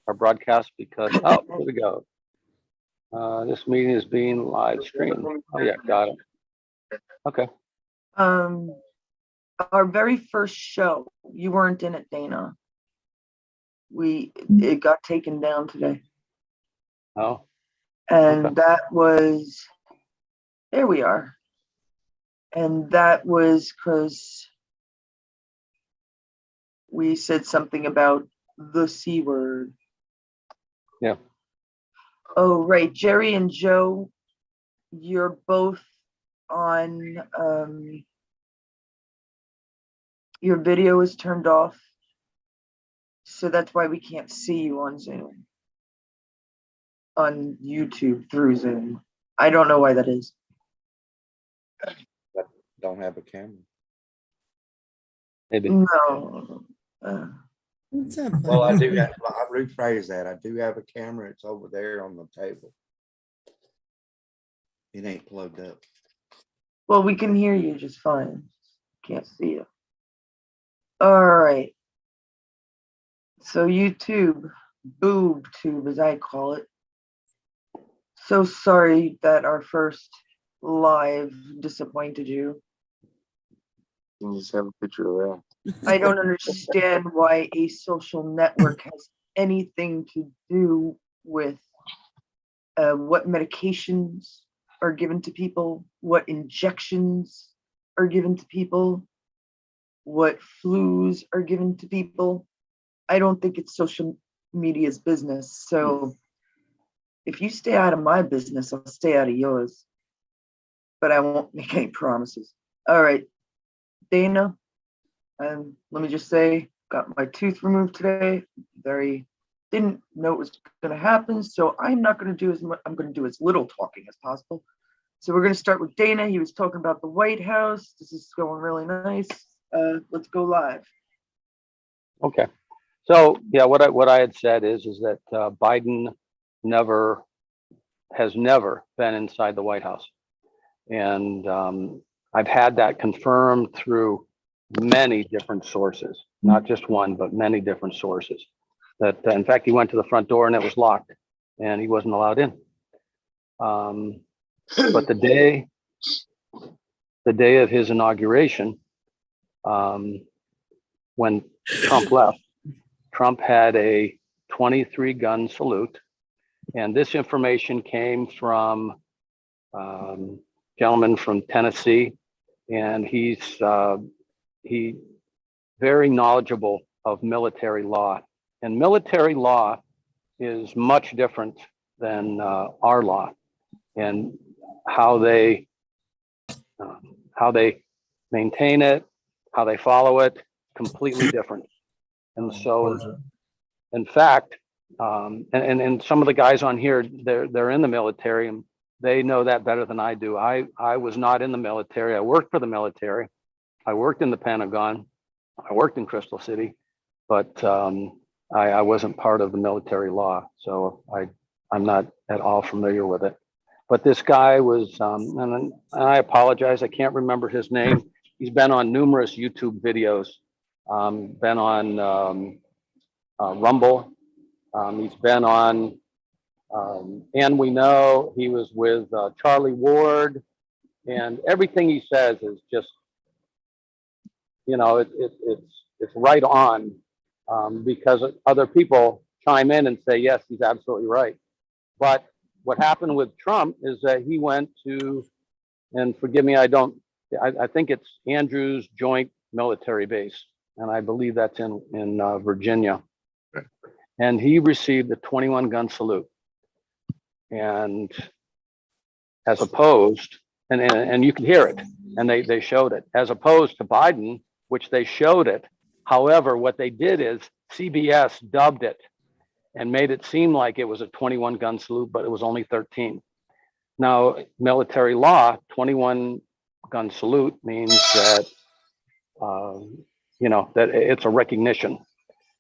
our broadcast because, oh, here we go. This meeting is being live streamed. Oh yeah, got it. Okay. Our very first show, you weren't in it, Dana. It got taken down today. Oh. And Okay. that was, there we are. And that was because we said something about the C word. Yeah. Oh, right. Jerry and Joe, you're both on, your video is turned off. So that's why we can't see you on Zoom. On YouTube through Zoom. I don't know why that is. Don't have a camera. Maybe. No. Well, I do have, I rephrase that. I do have a camera. It's over there on the table. It ain't plugged up. Well, we can hear you just fine. Can't see you. All right. So YouTube, boob tube as I call it. So sorry that our first live disappointed you. You can just have a picture of that. I don't understand why a social network has anything to do with what medications are given to people, what injections are given to people, what flus are given to people. I don't think it's social media's business. So if you stay out of my business, I'll stay out of yours. But I won't make any promises. All right, Dana, let me just say, got my tooth removed today. Didn't know it was going to happen, so I'm not going to do as much. I'm going to do as little talking as possible. So we're going to start with Dana. He was talking about the White House. This is going really nice. Let's go live. Okay. So yeah, what I had said is that Biden has never been inside the White House, and I've had that confirmed through many different sources, not just one, but many different sources. That in fact, he went to the front door and it was locked, and he wasn't allowed in. But the day of his inauguration, when Trump left, Trump had a 23 gun salute. And this information came from a gentleman from Tennessee. And he's very knowledgeable of military law. And military law is much different than our law, and how they maintain it, how they follow it, completely different. And so, in fact, and some of the guys on here, they're in the military, and they know that better than I do. I was not in the military. I worked for the military. I worked in the Pentagon. I worked in Crystal City, but I wasn't part of the military law, so I'm not at all familiar with it. But this guy was, and I apologize, I can't remember his name. He's been on numerous YouTube videos, been on Rumble. He's been on, and we know he was with Charlie Ward, and everything he says is just, it's right on, because other people chime in and say, yes, he's absolutely right. But what happened with Trump is that he went to, and forgive me, I think it's Andrews Joint Military Base, and I believe that's in Virginia. And he received a 21 gun salute. And as opposed, and you can hear it, and they showed it, as opposed to Biden, which they showed it. However, what they did is CBS dubbed it and made it seem like it was a 21 gun salute, but it was only 13. Now, military law, 21 gun salute means that, that it's a recognition.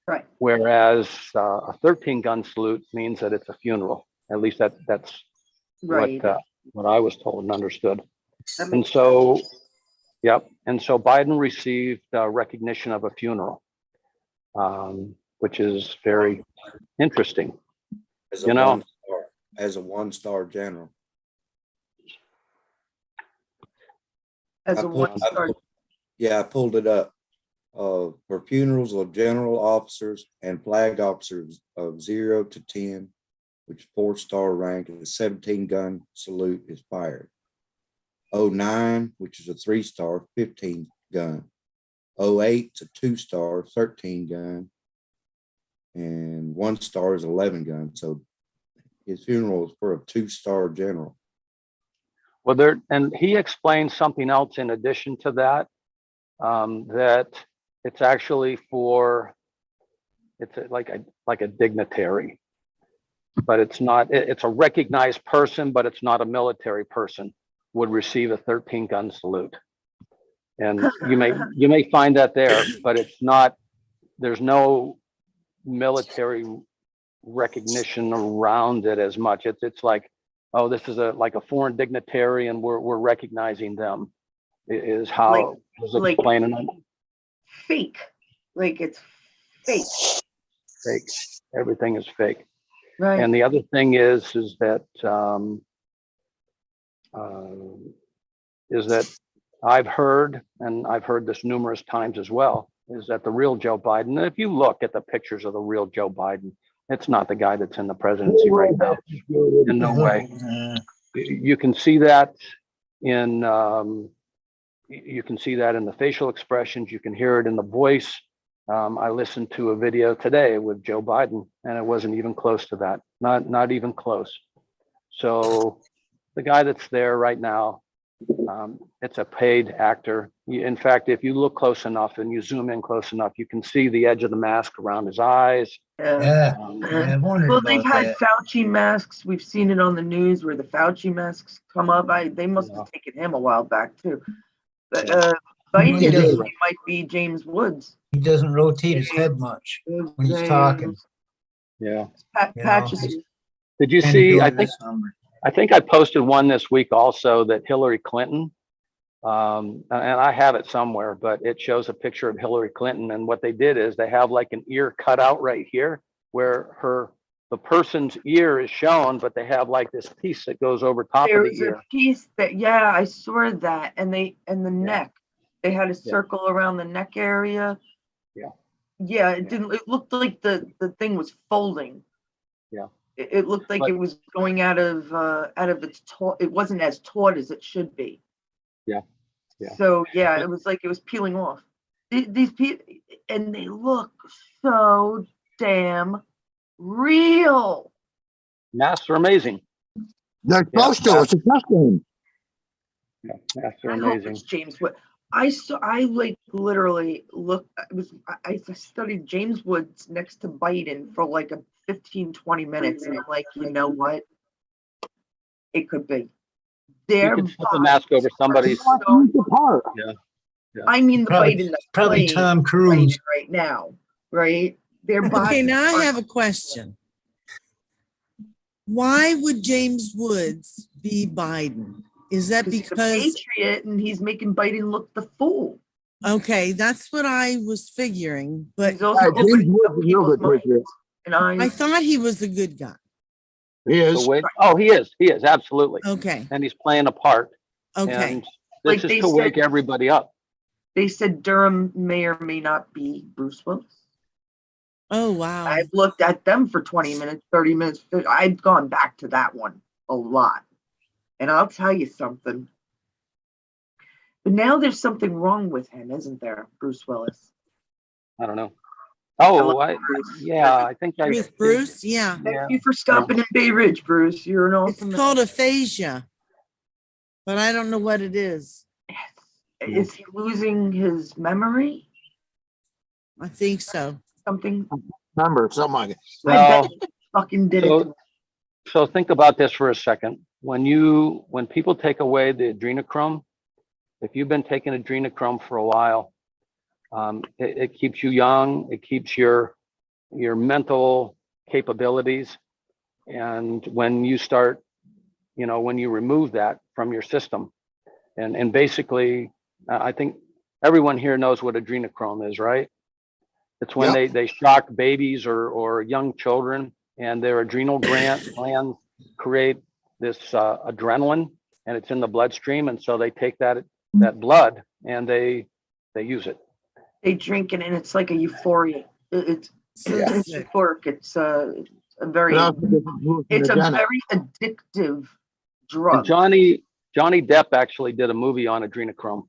Right. Whereas a 13 gun salute means that it's a funeral. At least that's Right. what I was told and understood. That And makes so, yep. And so Biden received recognition of a funeral. which is very interesting. As You know. as a one-star general. As I a pulled- one I star. pulled- Yeah, I pulled it up. For funerals of general officers and flag officers of 0 to 10, which 4-star rank, and a 17-gun salute is fired. 09, which is a 3-star, 15-gun. 08 is a 2-star, 13-gun. And 1-star is 11-gun. So his funeral is for a 2-star general. Well, and he explained something else in addition to that, that it's actually for, like a dignitary, but it's not, it's a recognized person, but it's not a military person would receive a 13-gun salute. And you may find that there, but it's not, there's no military recognition around it as much. It's like, oh, this is like a foreign dignitary and we're recognizing them, is how Like- it was like- explaining it. Fake. Like it's fake. Fake. Everything is fake. Right. And the other thing is that I've heard, and I've heard this numerous times as well, is that the real Joe Biden, if you look at the pictures of the real Joe Biden, it's not the guy that's in the presidency right now. In no way. You can see that in the facial expressions. You can hear it in the voice. I listened to a video today with Joe Biden, and it wasn't even close to that. Not even close. So the guy that's there right now, it's a paid actor. In fact, if you look close enough and you zoom in close enough, you can see the edge of the mask around his eyes. Yeah. I wondered Well, about they've had that. Fauci masks. We've seen it on the news where the Fauci masks come up. They must have taken him a while back too. But Biden, He doesn't- he might be James Woods. He doesn't rotate his head much when he's talking. Yeah. You Patches. know, Did you Kinda see? doing I think this number. I posted one this week also that Hillary Clinton, and I have it somewhere, but it shows a picture of Hillary Clinton. And what they did is they have like an ear cut out right here where the person's ear is shown, but they have like this piece that goes over top There of the was ear. a piece that, yeah, I saw that, and the neck. They had a circle around the neck area. Yeah. Yeah, it didn't. It looked like the thing was folding. Yeah. It looked like But- it was going out of its taut. It wasn't as taut as it should be. Yeah. Yeah. So yeah, it was like it was peeling off. These people, and they look so damn real. Masks are amazing. They're supposed to, it's a test game. Yeah, masks are I hope amazing. it's James Wood. I like literally looked. I studied James Woods next to Biden for like a 15-20 minutes, and I'm like, you know what? It could be. You Their could put the mask over somebody's. So- apart. I mean, the Probably- Biden that's Probably playing Tom Biden Cruise. right now, right? Their Okay, bodies now I are- have a question. Why would James Woods be Biden? Is that he's a because, patriot and he's making Biden look the fool. okay, that's what I was figuring, but He's also James opening Woods up is a real people's good minds. patriot. And I thought he was a good guy. He is. The way, oh, he is absolutely, Okay, and he's playing a part. okay. And Like this they is to wake said- everybody up. they said Durham may or may not be Bruce Willis. Oh, wow. I've looked at them for 20 minutes, 30 minutes. I've gone back to that one a lot. And I'll tell you something. But now there's something wrong with him, isn't there, Bruce Willis? I don't know. Oh, love Bruce. yeah, I think I. With Bruce, yeah. Yeah. Thank you for stopping in Bay Ridge, Bruce. You're an It's awesome. called aphasia, but I don't know what it is. Is he losing his memory? I think so. Something? Remember, something like it. I Well, bet he fucking did it. so- So think about this for a second. When people take away the adrenochrome, if you've been taking adrenochrome for a while, it keeps you young. It keeps your mental capabilities. And when you start, when you remove that from your system, and basically, I think everyone here knows what adrenochrome is, right? It's when Yep. they shock babies or young children, and their adrenal glands create this adrenaline, and it's in the bloodstream, and so they take that blood and they use it. They drink it and it's like a euphoria. It's So it's sick. euphoric. It's a very, What else is different it's a hallucinogenic? very addictive And drug. Johnny Depp actually did a movie on adrenochrome.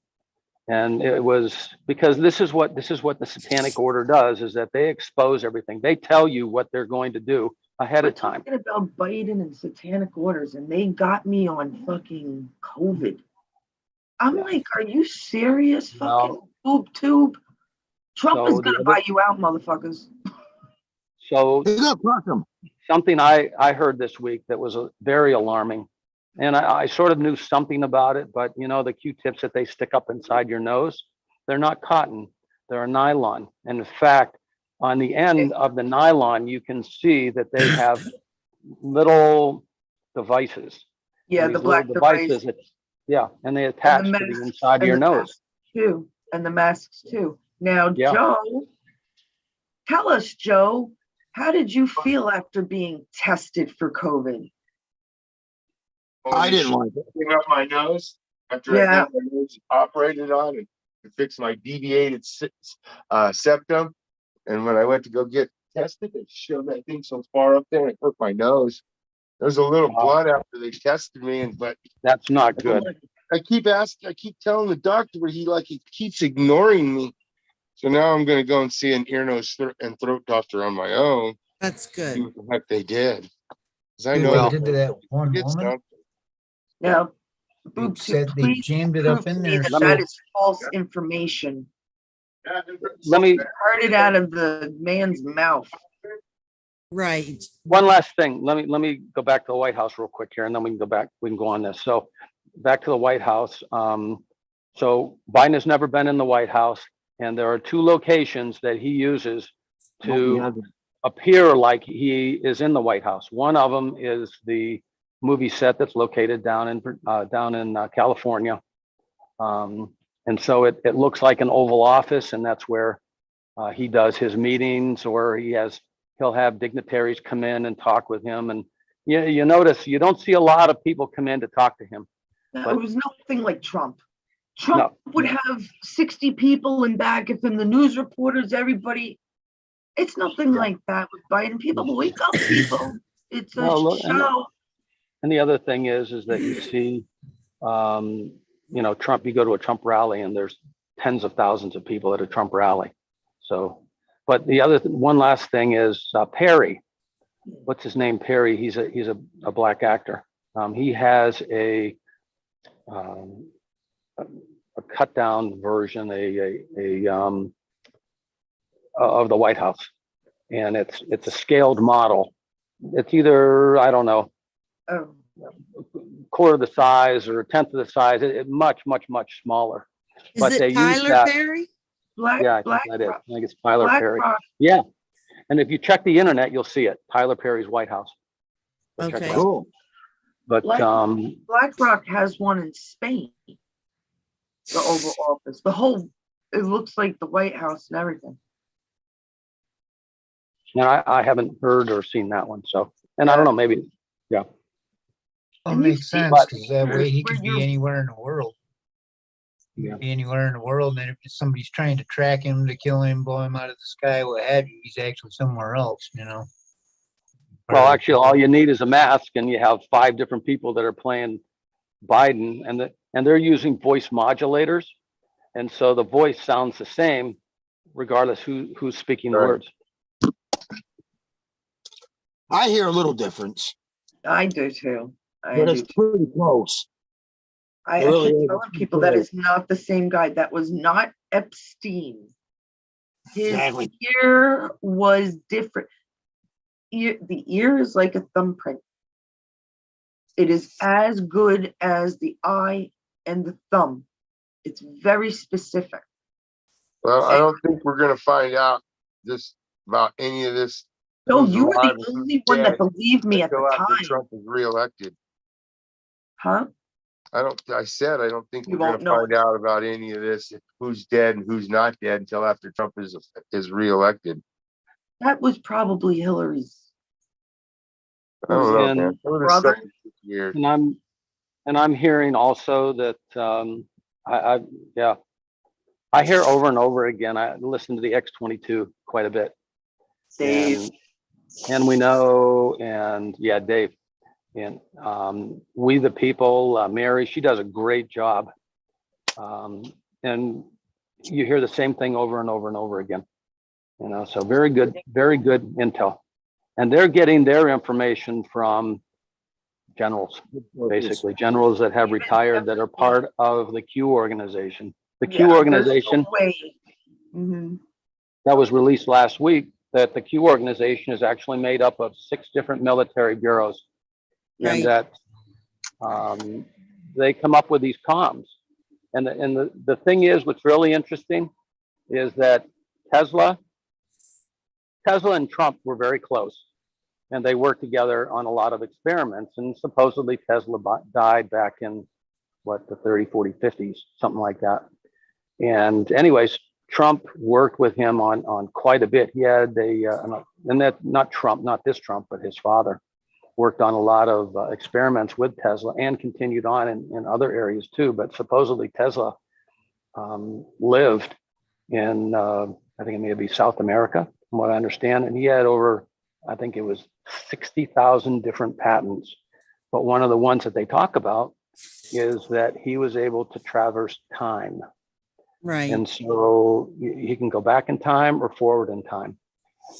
And it was because this is what the Satanic Order does, is that they expose everything. They tell you what they're going to do ahead We're of time. talking about Biden and satanic orders, and they got me on fucking COVID. I'm Yeah. like, are you serious? Fucking No. boob tube. Trump is So the gonna other- buy you out, motherfuckers. So He's gonna crush them. something I heard this week that was very alarming. And I sort of knew something about it, but you know, the Q-tips that they stick up inside your nose, they're not cotton, they're a nylon. And in fact, on the end of the nylon, you can see that they have little devices. Yeah, And the these little black device devices, and they attach to the masks inside of and your the nose. masks too, and the masks too. Now, Yeah. Joe, tell us, Joe, how did you feel after being tested for COVID? I didn't like it. Came up my nose after I Yeah. had my nose operated on and to fix my deviated septum. And when I went to go get tested, they shoved that thing so far up there and it hurt my nose. There was a little Wow. blood after they tested me, but That's not good. I keep telling the doctor, but he keeps ignoring me. So now I'm gonna go and see an ear, nose, and throat doctor on my own. That's See good. what the heck they did. 'Cause I Dude, know they Well, did to that one it's woman. something. Now, They boob tube, said they please jammed it prove up to in me there. that Let me- that is false information. Let me, Heard it out of the man's mouth. Right. one last thing. Let me go back to the White House real quick here, and then we can go on this. So back to the White House. So Biden has never been in the White House, and there are two locations that he uses to appear like he is in the White House. One of them is the movie set that's located down in California. And so it looks like an Oval Office, and that's where he does his meetings, or he'll have dignitaries come in and talk with him. And you notice you don't see a lot of people come in to talk to him. No, it was nothing like Trump. Trump No. would have 60 people in back of him, the news reporters, everybody. It's nothing like that with Biden. People wake up, people. It's a No, look, show. And the other thing is that you see, Trump, you go to a Trump rally and there's tens of thousands of people at a Trump rally. So, but the other one last thing is Perry. What's his name? Perry. He's a black actor. He has a cut down version, of the White House, and it's a scaled model. It's either, I don't know, Oh, quarter the size or a tenth of the size. It much smaller. Is But they it use Tyler that- Perry? Black, Yeah, I Black think that is. Rock. I think it's Tyler Black Perry. Rock. Yeah, and if you check the internet, you'll see it. Tyler Perry's White House. Go check it Okay. out. Cool. But Black Rock has one in Spain. The Oval Office. It looks like the White House and everything. now I haven't heard or seen that one. So, and I don't know, maybe. Well, it And you makes see- sense, because that way he Where could you're- be anywhere in the world. He Yeah. could be anywhere in the world, and if somebody's trying to track him to kill him, blow him out of the sky, what have you, he's actually somewhere else, Well, actually, all you need is a mask, and you have 5 different people that are playing Biden, and they're using voice modulators, and so the voice sounds the same, regardless who's speaking the Right. words. I hear a little difference, I do too. I but do it's too. pretty close. I really keep is. telling people that is not the same guy. That was not Epstein. His Exactly. ear was different. The ear is like a thumbprint. It is as good as the eye and the thumb. It's very specific. Well, I don't think we're gonna find out this about any of this. So who's you were alive the and who's only one that dead believed me at until the after time, Trump is reelected. huh? I don't think You we're gonna won't know find out about any of this, who's dead and who's not dead until after Trump is reelected. That was probably Hillary's. I don't know, And- man. Some of this Brother? stuff is just weird. And I'm hearing also that, I hear over and over again, I listen to the X-22 quite a bit. Dave. And we know, and yeah, Dave, and We the People, Mary, she does a great job. And you hear the same thing over and over and over again. You know, so very good intel. And they're getting their information from generals, basically generals that have retired that are part of the Q organization. The Q organization Mhm. that was released last week, that the Q organization is actually made up of 6 different military bureaus. And Right. that they come up with these comms. And the thing is, what's really interesting is that Tesla and Trump were very close, and they worked together on a lot of experiments. And supposedly Tesla died back in the 30, 40, 50s, something like that. And anyways, Trump worked with him on quite a bit. He had not this Trump, but his father worked on a lot of experiments with Tesla and continued on in other areas too. But supposedly Tesla lived in, I think it may be South America, from what I understand. And he had over, I think it was 60,000 different patents. But one of the ones that they talk about is that he was able to traverse time. Right. And so he can go back in time or forward in time.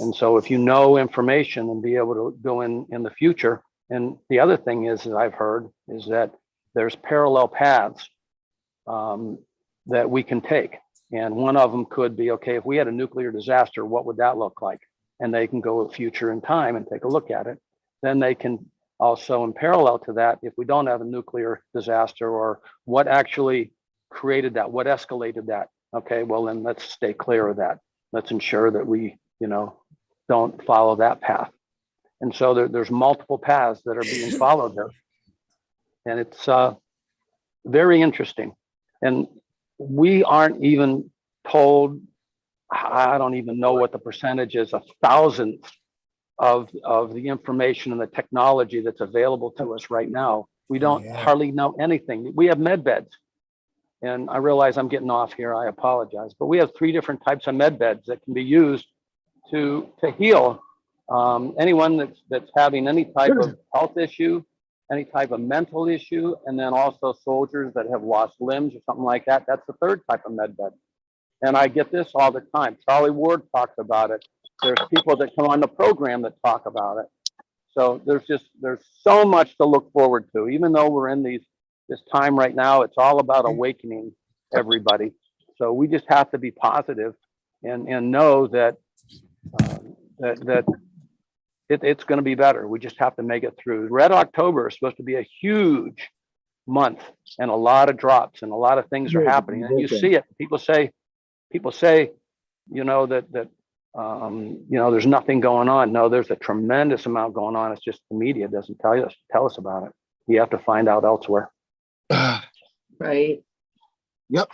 And so if you know information and be able to go in the future. And the other thing is, that I've heard, is that there's parallel paths that we can take. And one of them could be, okay, if we had a nuclear disaster, what would that look like? And they can go future in time and take a look at it. Then they can also, in parallel to that, if we don't have a nuclear disaster, or what actually created that, what escalated that? Okay, well then let's stay clear of that. Let's ensure that we, don't follow that path. And so there's multiple paths that are being followed there. And it's very interesting. And we aren't even told, I don't even know what the percentage is, a thousandth of the information and the technology that's available to us right now. We don't hardly know anything. We have med beds. And I realize I'm getting off here, I apologize, but we have 3 different types of med beds that can be used to heal anyone that's having any type of health issue, any type of mental issue, and then also soldiers that have lost limbs or something like that. That's the 3rd type of med bed. And I get this all the time. Charlie Ward talks about it. There's people that come on the program that talk about it. So there's so much to look forward to. Even though we're in this time right now, it's all about awakening everybody. So we just have to be positive and know that it's going to be better. We just have to make it through. Red October is supposed to be a huge month, and a lot of drops and a lot of things are happening. And you see it. People say, that there's nothing going on. No, there's a tremendous amount going on. It's just the media doesn't tell us about it. You have to find out elsewhere. Right. Yep.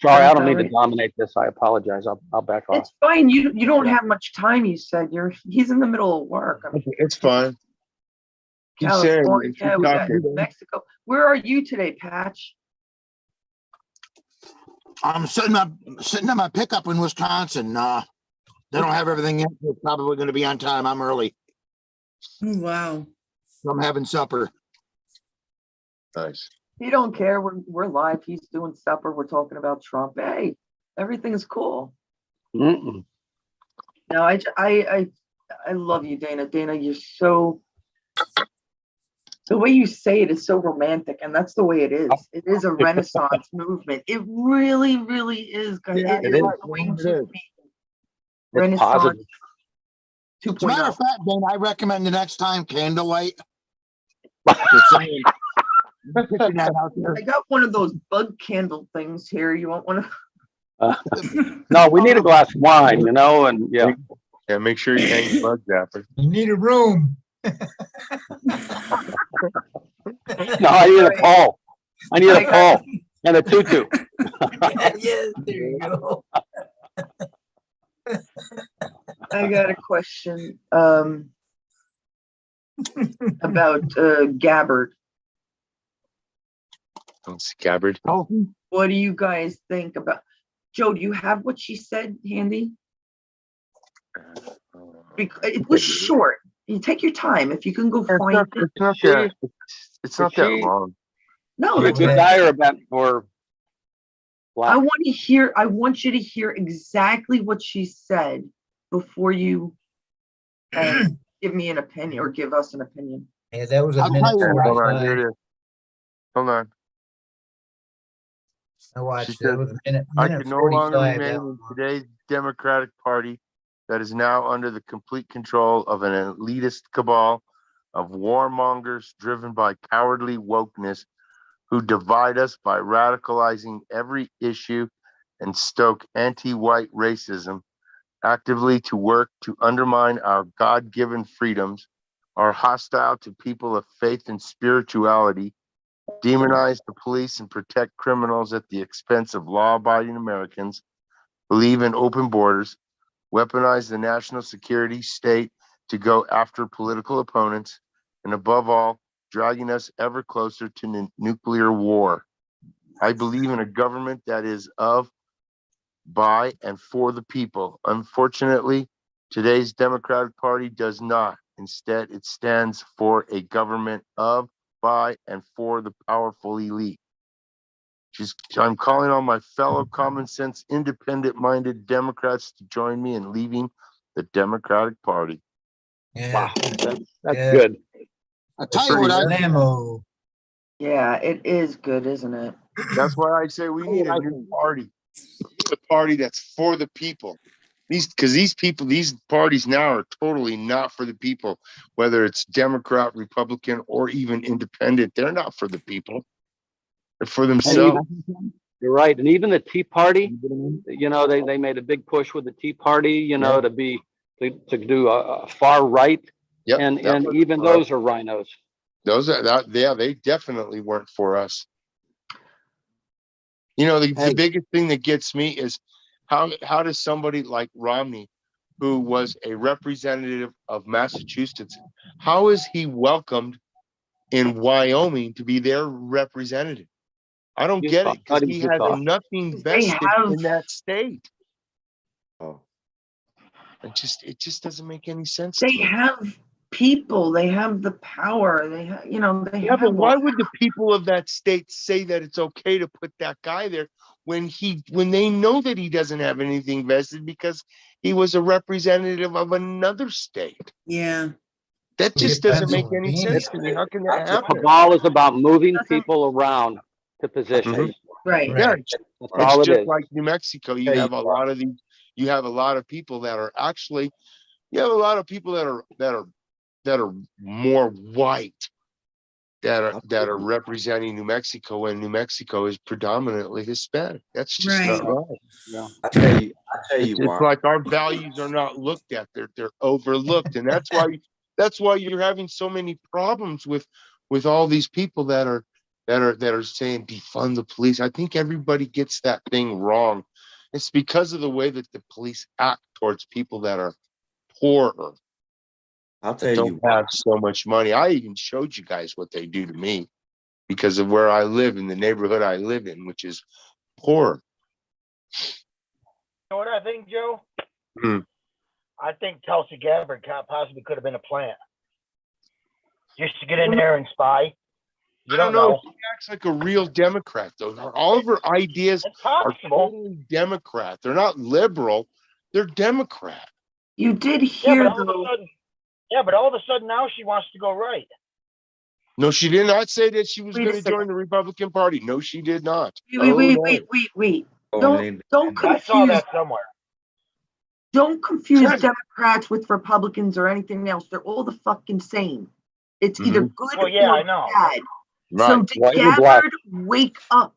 Sorry, I don't need to dominate this. I apologize. I'll back off. It's fine. You don't have much time. You said he's in the middle of work. I mean, It's fine. Keep saying, California, keep we got talking. Mexico. Where are you today, Patch? I'm sitting in my pickup in Wisconsin. They don't have everything yet. They're probably going to be on time. I'm early. Oh, wow. I'm having supper. Nice. You don't care. We're live. He's doing supper. We're talking about Trump. Hey, everything's cool. Mm-mm. No, I love you, Dana. Dana, you're so. The way you say it is so romantic, and that's the way it is. It is a Renaissance movement. It really, really is. Yeah, It it is is. going It to is. be It's Renaissance positive. As a matter 2.0. of fact, Ben, I recommend the next time candlelight. Just saying. Putting that out there. I got one of those bug candle things here. You want one of? No, we need a glass of wine, and yeah. Yeah, make sure you hang the bug zapper. You need a room. No, I need a pole. I need a pole and a tutu. Yeah, there you go. I got a question, about, Gabbard. Scabbard. Oh, What do you guys think about, Joe, do you have what she said handy? It was short. You take your time. If you can go It's find not, it. it's not She- that, it's not that she- long. No, Is it a that's good what guy or a bad or I black? want you to hear exactly what she said before you give me an opinion or give us an opinion. Yeah, that was a I'll minute tell you what, Hold on, here 45. it is. Hold on. I watched, She that said, was a minute I can no longer 45. remain that in one. today's Democratic Party that is now under the complete control of an elitist cabal of warmongers driven by cowardly wokeness who divide us by radicalizing every issue and stoke anti-white racism, actively to work to undermine our God-given freedoms, are hostile to people of faith and spirituality, demonize the police and protect criminals at the expense of law-abiding Americans, believe in open borders, weaponize the national security state to go after political opponents, and above all, dragging us ever closer to nuclear war. I believe in a government that is of, by, and for the people. Unfortunately, today's Democratic Party does not. Instead, it stands for a government of, by, and for the powerful elite. I'm calling on my fellow common sense, independent minded Democrats to join me in leaving the Democratic Party. Yeah. Wow, that's Yeah. good. I'll tell you what, Blammo. Yeah, it is good, isn't it? That's why I say we need a new party. We need a party that's for the people. These parties now are totally not for the people, whether it's Democrat, Republican, or even independent. They're not for the people. They're for themselves. You're right. And even the Tea Party, you know, they made a big push with the Tea Party, you know, to do a far right. Yep, And that was even for us. those are rhinos. Those are that, yeah, they definitely weren't for us. You know, the Hey. biggest thing that gets me is how does somebody like Romney, who was a representative of Massachusetts, how is he welcomed in Wyoming to be their representative? I don't get it, because he has nothing They vested have- in that state. Oh, It just doesn't make any sense. They to me. have people, they have the power, they have, you know, they Yeah, have. but why all- would the people of that state say that it's okay to put that guy there when they know that he doesn't have anything vested because he was a representative of another state? Yeah. That just doesn't make any Pennsylvania. sense to me. How can I that tell- happen? Cabal is about moving people around to positions. Right. Yeah, Right. That's all it's it just is. like New Mexico. You Tell have you a lot of these. You have a lot of people that are actually. You have a lot of people that are more white that are representing New Mexico, and New Mexico is predominantly Hispanic. That's just Right. not right. Yeah. I tell you It's why. like our values are not looked at; they're overlooked, and that's why you're having so many problems with all these people that are saying defund the police. I think everybody gets that thing wrong. It's because of the way that the police act towards people that are poorer, I'll that tell you don't why. have so much money. I even showed you guys what they do to me because of where I live, in the neighborhood I live in, which is poor. You know what I think, Joe? Hmm. I think Tulsi Gabbard possibly could have been a plant. Just to get in there and spy. You I don't don't know. know. She acts like a real Democrat, though. All of her ideas It's are possible. totally Democrat. They're not liberal. They're Democrat. You did Yeah, hear but all of a though, sudden, but all of a sudden now she wants to go right. No, she did not say that she was Wait a going to second. join the Republican Party. No, she did not. wait. Don't I saw confuse, that somewhere. don't confuse Democrats with Republicans or anything else. They're all the fucking same. It's either good Well, yeah, I or know. bad. So Right. did White or black. Gabbard wake up?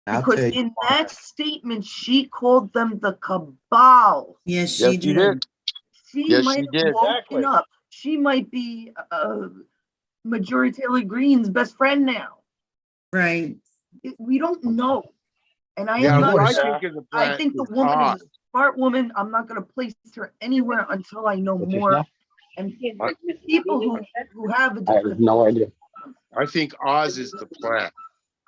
I'll Because tell you in that statement, she called them the cabal. Yes, Yes, she she did. did. She Yes, might she have did. woken Exactly. up. She might be Marjorie Taylor Greene's best friend now. Right. We don't know. And I Yeah, am what I not, think is a I plan think the is woman odd. is a smart woman. I'm not gonna place her anywhere until I know What's your more. snack? And people who have a I have different. no idea. I think Oz is the plan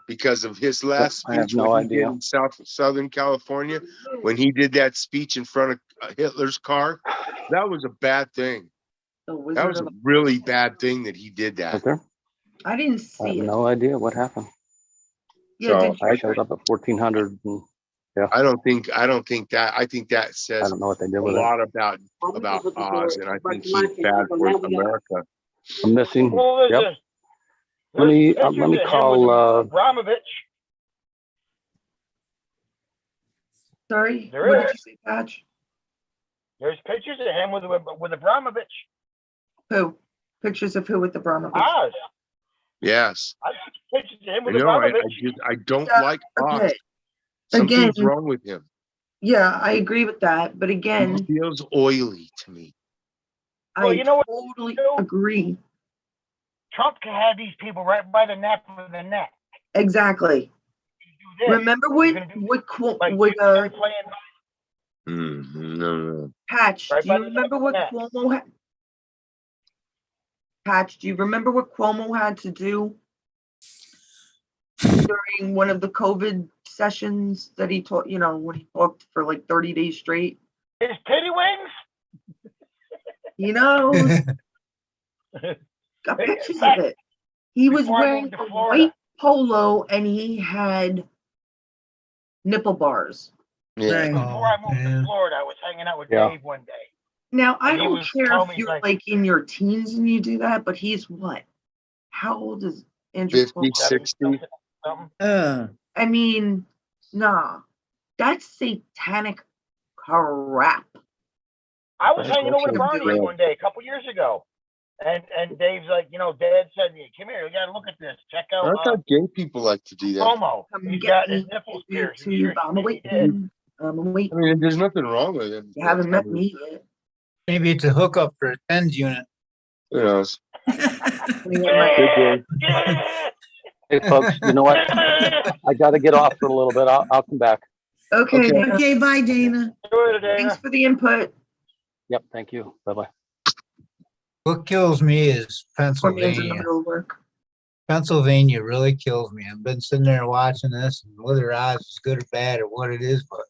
because of his last I have speech no when he did idea. in Southern California, when he did that speech in front of Hitler's car. That was a bad thing. The That Wizard was a of, really bad thing that he did Right that. there. I didn't I have see it. no idea what happened. Yeah, So did you? I showed up at 1400 and I don't think that. I think that I says don't know what they did a with it. lot about Oz, and I think he's bad for America. I'm missing. Well, there's Yep. a- Let me there's pictures let me of him call. with Abramovich. Sorry, There what is. did you say, Patch? There's pictures of him with Abramovich. Who? Pictures of who with the Abramovich? Oz. Yes, I see pictures of him I with know. Abramovich. I don't Yeah, like Oz. okay. Something's Again, wrong with him. yeah, I agree with that. But He again, feels oily to me. Well, I you know what, totally Phil? agree. Trump can have these people right by the neck of the neck. Exactly. Do this. Remember He's gonna do like what they're playing No. Patch, right do by you the remember neck what of the neck. Cuomo had? Patch, do you remember what Cuomo had to do during one of the COVID sessions that he taught, when he talked for like 30 days straight? His titty wings. He knows. Got Hey, pictures back of it. He was before I wearing moved to a Florida. white polo and he had nipple bars. Yeah. Right. Before I moved man. to Florida, I was hanging out with Yeah. Dave one day. Now, I And he don't was care telling if me, you're like- like in your teens and you do that, but he's what? How old is Andrew 50, Cuomo? 60. Something. I mean, nah, that's satanic crap. I was That's hanging over to actually Bernie's great. one day a couple years ago. And Dave's like, Dad said, come here, you gotta look at this. Check I out thought gay people like to do that. Promo. Come He's get got me his nipples on pierced. I'm YouTube. sure I'm he did. waiting. I'm waiting. I mean, there's nothing wrong with it. You haven't I met mean, me yet. Maybe it's a hookup for a TENS unit. Who knows? Yeah. Hey, folks, you know what? I got to get off for a little bit. I'll come back. Okay, Okay. Dana, Okay, bye, Dana. thanks for the input. Yep. Thank you. Bye-bye. What kills me is Poor man's in the Pennsylvania. middle of work. Pennsylvania really kills me. I've been sitting there watching this, and whether Oz is good or bad or what it is, but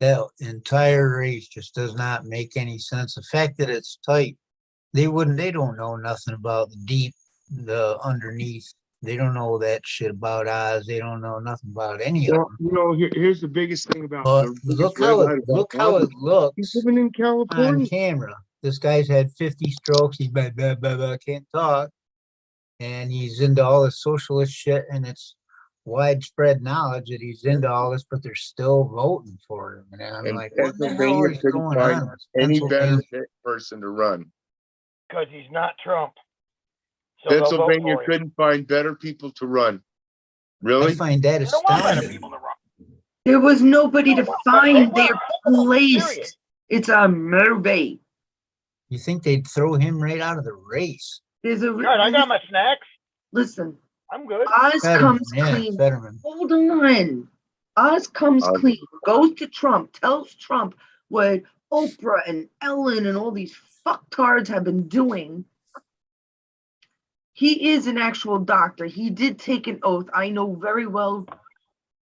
that entire race just does not make any sense. The fact that it's tight, they don't know nothing about the underneath. They don't know that shit about Oz. They don't know nothing about any of Well, them. here's the biggest thing about But the biggest red light about look how Oz. it looks He's living in on California. camera. This guy's had 50 strokes. He's blah, blah, blah, blah, can't talk. And he's into all this socialist shit, and it's widespread knowledge that he's into all this, but they're still voting for him. And I'm And like, what the hell Pennsylvania is couldn't going find on? with any better Pennsylvania? person to run. Because he's not Trump. So they'll vote Pennsylvania for him. couldn't find better people to run. I Really? find that They don't want better astounding. people to run. There was nobody to They find. were. They're placed. It's a movie. You think they'd throw him right out of the race? There's a God, I got my snacks. listen. I'm good. Oz comes clean. Fetterman. Hold on. Oz comes Oz. clean. Goes to Trump. Tells Trump what Oprah and Ellen and all these fucktards have been doing. He is an actual doctor. He did take an oath. I know very well.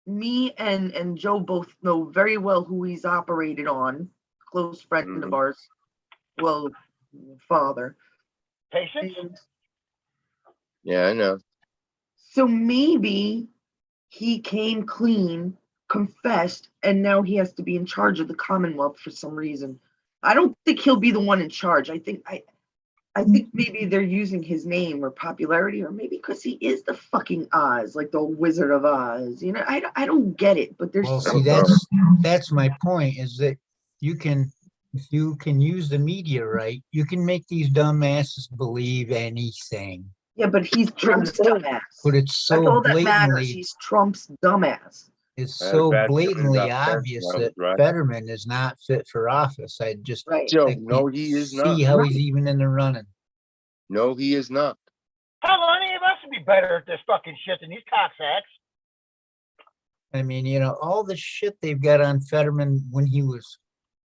Me and Joe both know very well who he's operated on. Close friend of ours. Well, father. Patience? And Yeah, I know. so maybe he came clean, confessed, and now he has to be in charge of the Commonwealth for some reason. I don't think he'll be the one in charge. I think maybe they're using his name or popularity, or maybe because he is the fucking Oz, like the Wizard of Oz. I don't get it, but there's Well, so see, that's my point, is that if you can use the media right, you can make these dumbasses believe anything. yeah, but he's Trump's dumbass. But it's That's so all that matters. blatantly, He's Trump's dumbass. it's I had a so bad feeling blatantly about Pence obvious when I was that right. Fetterman is not fit for office. I just Right. Joe, I no, can't he is see not. how he's even in the running. No, he is not. How better at this fucking shit than these cocksacks. I mean, you know, all the shit they've got on Fetterman when he was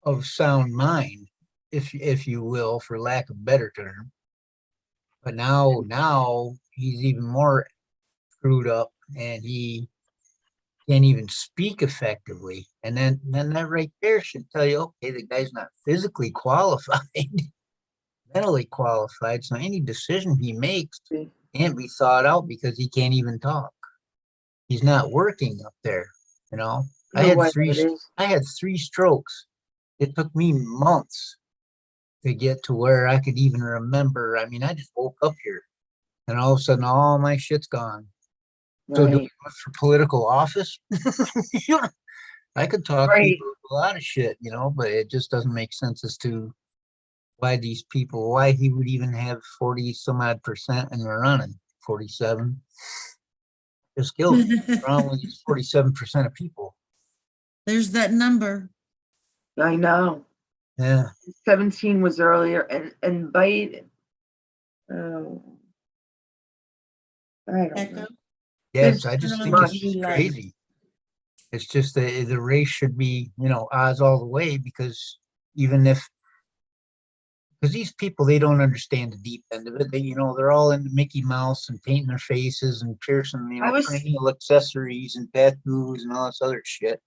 of sound mind, if you will, for lack of better term. But now he's even more screwed up, and he can't even speak effectively. And then that right there should tell you, okay, the guy's not physically qualified, mentally qualified. So any decision he makes can't be thought out because he can't even talk. He's not working up there, you know. I No had way three it is. I had 3 strokes. It took me months to get to where I could even remember. I mean, I just woke up here and all of a sudden all my shit's gone. So do Right. we run for political office? You know, I could talk Right. people a lot of shit, you know, but it just doesn't make sense as to why these people, why he would even have 40 some odd percent and we're running 47. Just killed me. Wrong with these 47% of people. There's that number. I know. Yeah. 17 was earlier, and Biden. Oh, I don't Echo. know. Yes, There's I just too think it's much. just crazy. It's just the race should be, you know, odds all the way because even if, because these people, they don't understand the deep end of it. They, you know, they're all into Mickey Mouse and painting their faces and piercing, you I know, was- cranial accessories and tattoos and all this other shit.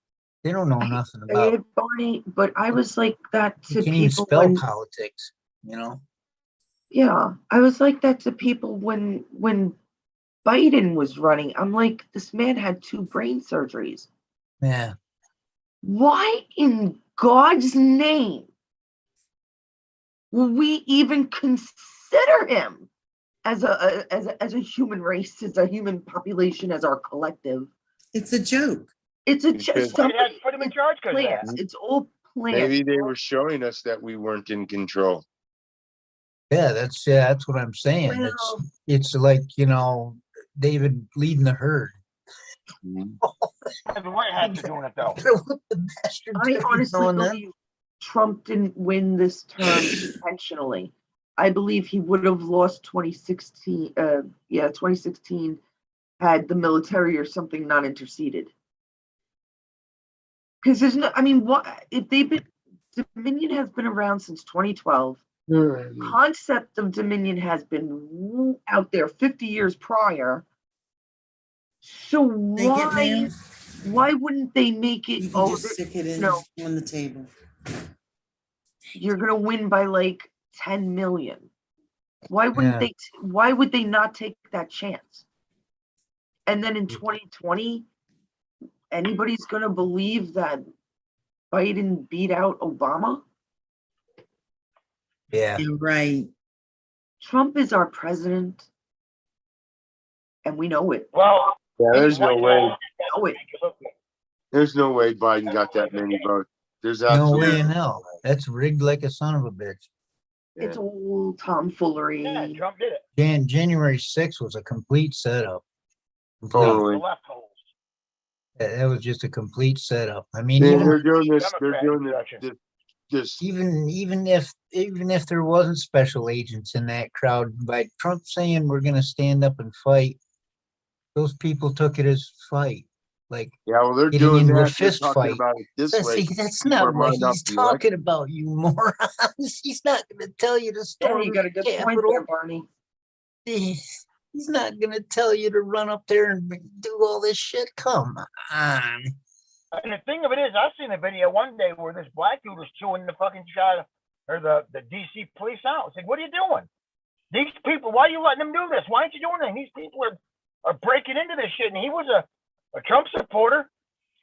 They don't know I nothing Say about. it, Barney, but I was like that You to can't even people spell when, politics, you know. yeah, I was like that to people when Biden was running. I'm like, this man had 2 brain surgeries. Yeah. Why in God's name will we even consider him as a human race, as a human population, as our collective? It's a joke. It's a Because- just Why did they put him in charge? Because plants. It's all plants. Maybe they were showing us that we weren't in control. Yeah, that's what I'm saying. Well- It's like, you know, David leading the herd. the White Hats are doing it though. The bastards I every honestly now and then. believe Trump didn't win this term intentionally. I believe he would have lost 2016. 2016 had the military or something not interceded. Because there's no, I mean, what if they've been, Dominion has been around since 2012. Concept of Dominion has been out there 50 years prior. So Take it, ma'am. why wouldn't they make it? You can Oh, just stick it in no. on the table. You're gonna win by like 10 million. Why wouldn't Yeah. they? Why would they not take that chance? And then in 2020, anybody's gonna believe that Biden beat out Obama? Yeah. You're right. Trump is our president, and we know it. Well, Yeah, there's no way. Know it. There's no way Biden got that many votes. There's No absolutely way in hell. That's rigged like a son of a bitch. It's all tomfoolery. yeah, Trump did it. January 6th was a complete setup. Complete. The totally. left holes. That was just a complete setup. I mean, Yeah, even they're doing this. They're Democrat doing direction. this. even if there wasn't special agents in that crowd, by Trump saying we're gonna stand up and fight, those people took it as fight. Like Yeah, well, they're getting doing into a that. They're fist talking fight. about it this So, way. see, that's keep our not what mind off he's the talking about, you morons. He's not gonna tell you to Yeah, storm you got a good the point Capitol. there, Barney. He's not gonna tell you to run up there and do all this shit. Come on. And the thing of it is, I seen a video one day where this black dude was chewing the fucking shot or the DC police out. It's like, what are you doing? These people, why are you letting them do this? Why aren't you doing that? These people are breaking into this shit. And he was a Trump supporter.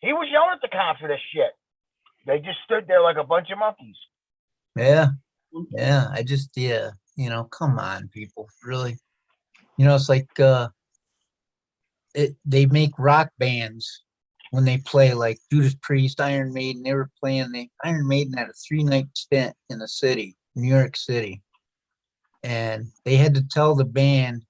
He was yelling at the cops for this shit. They just stood there like a bunch of monkeys. Yeah. You know, come on, people. Really. You know, it's like they make rock bands when they play, like Judas Priest, Iron Maiden. They were playing the Iron Maiden had a 3-night stint in the city, New York City. And they had to tell the band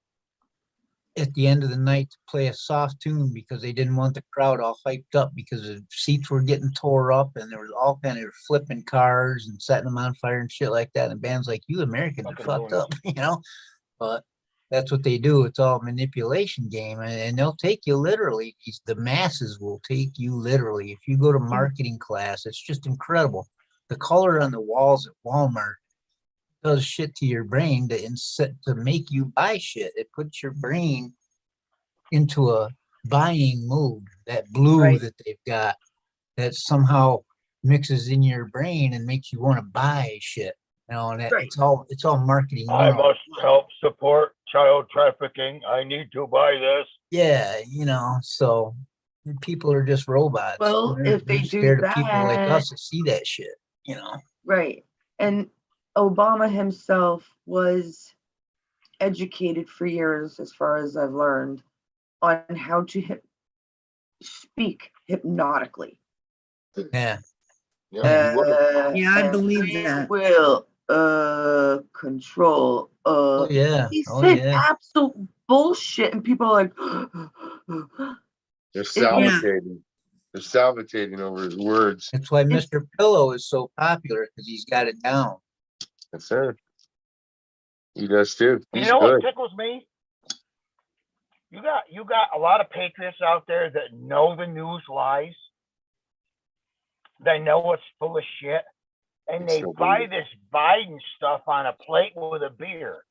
at the end of the night to play a soft tune because they didn't want the crowd all hyped up because the seats were getting tore up and there was all kind of flipping cars and setting them on fire and shit like that. And bands like, you Americans are Fucking fucked lunatics. up, you know. But That's what they do. It's all manipulation game, and they'll take you literally. The masses will take you literally. If you go to marketing class, it's just incredible. The color on the walls at Walmart does shit to your brain to make you buy shit. It puts your brain into a buying mood. That blue Right. that they've got that somehow mixes in your brain and makes you want to buy shit. You know, and Right. it's all marketing. I must help support child trafficking. I need to buy this. Yeah, you know, so people are just robots. Well, if they They're do scared of people like that, us to see that shit, you know. right. And Obama himself was educated for years, as far as I've learned, on how to speak hypnotically. Yeah. Yeah, he was. Yeah, I And believe free that. will, control. Oh yeah. He Oh said yeah. absolute bullshit, and people are like, They're Yeah. salivating. They're salivating over his words. That's why Mr. Pillow is so popular because he's got it down. That's it. He does too. You He's know what good. tickles me? You got a lot of patriots out there that know the news lies. They know it's full of shit, and they Still buy believe this Biden stuff on a plate with a beer.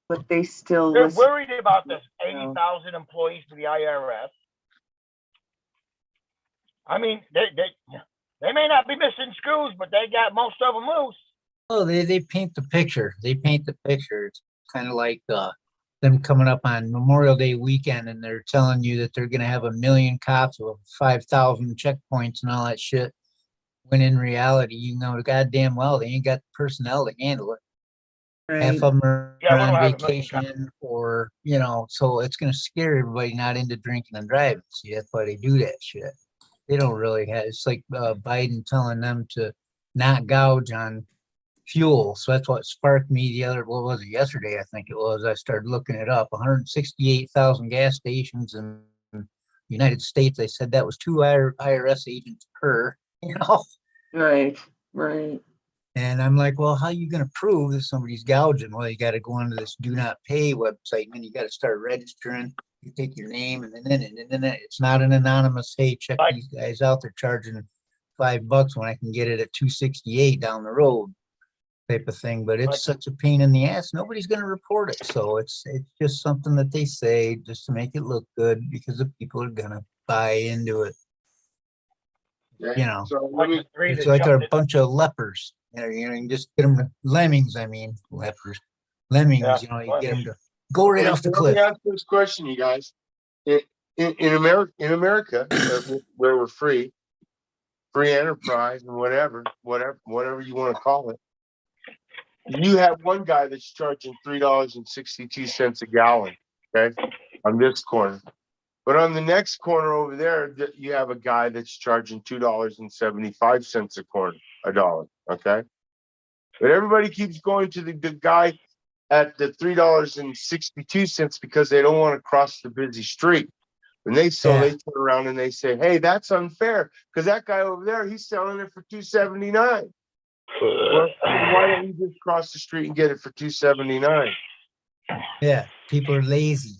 but they still They're listen. worried about this 80,000 employees for the IRS. I mean, they may not be missing screws, but they got most of them loose. Oh, they paint the picture. They paint the picture. It's kind of like them coming up on Memorial Day weekend and they're telling you that they're gonna have 1 million cops with 5,000 checkpoints and all that shit. When in reality, you know, goddamn well they ain't got the personnel to handle it. Half Right. of them are Yeah, we don't on have 1 million vacation or, you know, so it's going to scare everybody not into drinking and driving. See, that's why they do that shit. They don't really have, it's like Biden telling them to not gouge on fuel. So that's what sparked me what was it, yesterday, I think it was. I started looking it up. 168,000 gas stations in the United States. They said that was 2 IRS agents per, you know. Right, right. And I'm like, well, how are you going to prove that somebody's gouging? Well, you got to go onto this do not pay website, and then you got to start registering. You take your name, and then it's not an anonymous, hey, check Like- these guys out. They're charging $5 when I can get it at 268 down the road, type of thing. But it's Like- such a pain in the ass. Nobody's going to report it. So it's just something that they say just to make it look good because the people are going to buy into it. You know, So let me, it's like a bunch of lepers. You know, you just get them to lemmings. I mean, lepers, lemmings. Yeah, you know, you get them to go right off the let cliff. me ask this question, you guys. In America, where we're free enterprise and whatever you want to call it, you have one guy that's charging $3.62 a gallon, okay, on this corner. But on the next corner over there, you have a guy that's charging $2.75 a dollar, okay? But everybody keeps going to the guy at the $3.62 because they don't want to cross the busy street. And they turn around and they say, hey, that's unfair because that guy over there, he's selling it for $2.79. Well, why don't you just cross the street and get it for $2.79? Yeah, people are lazy.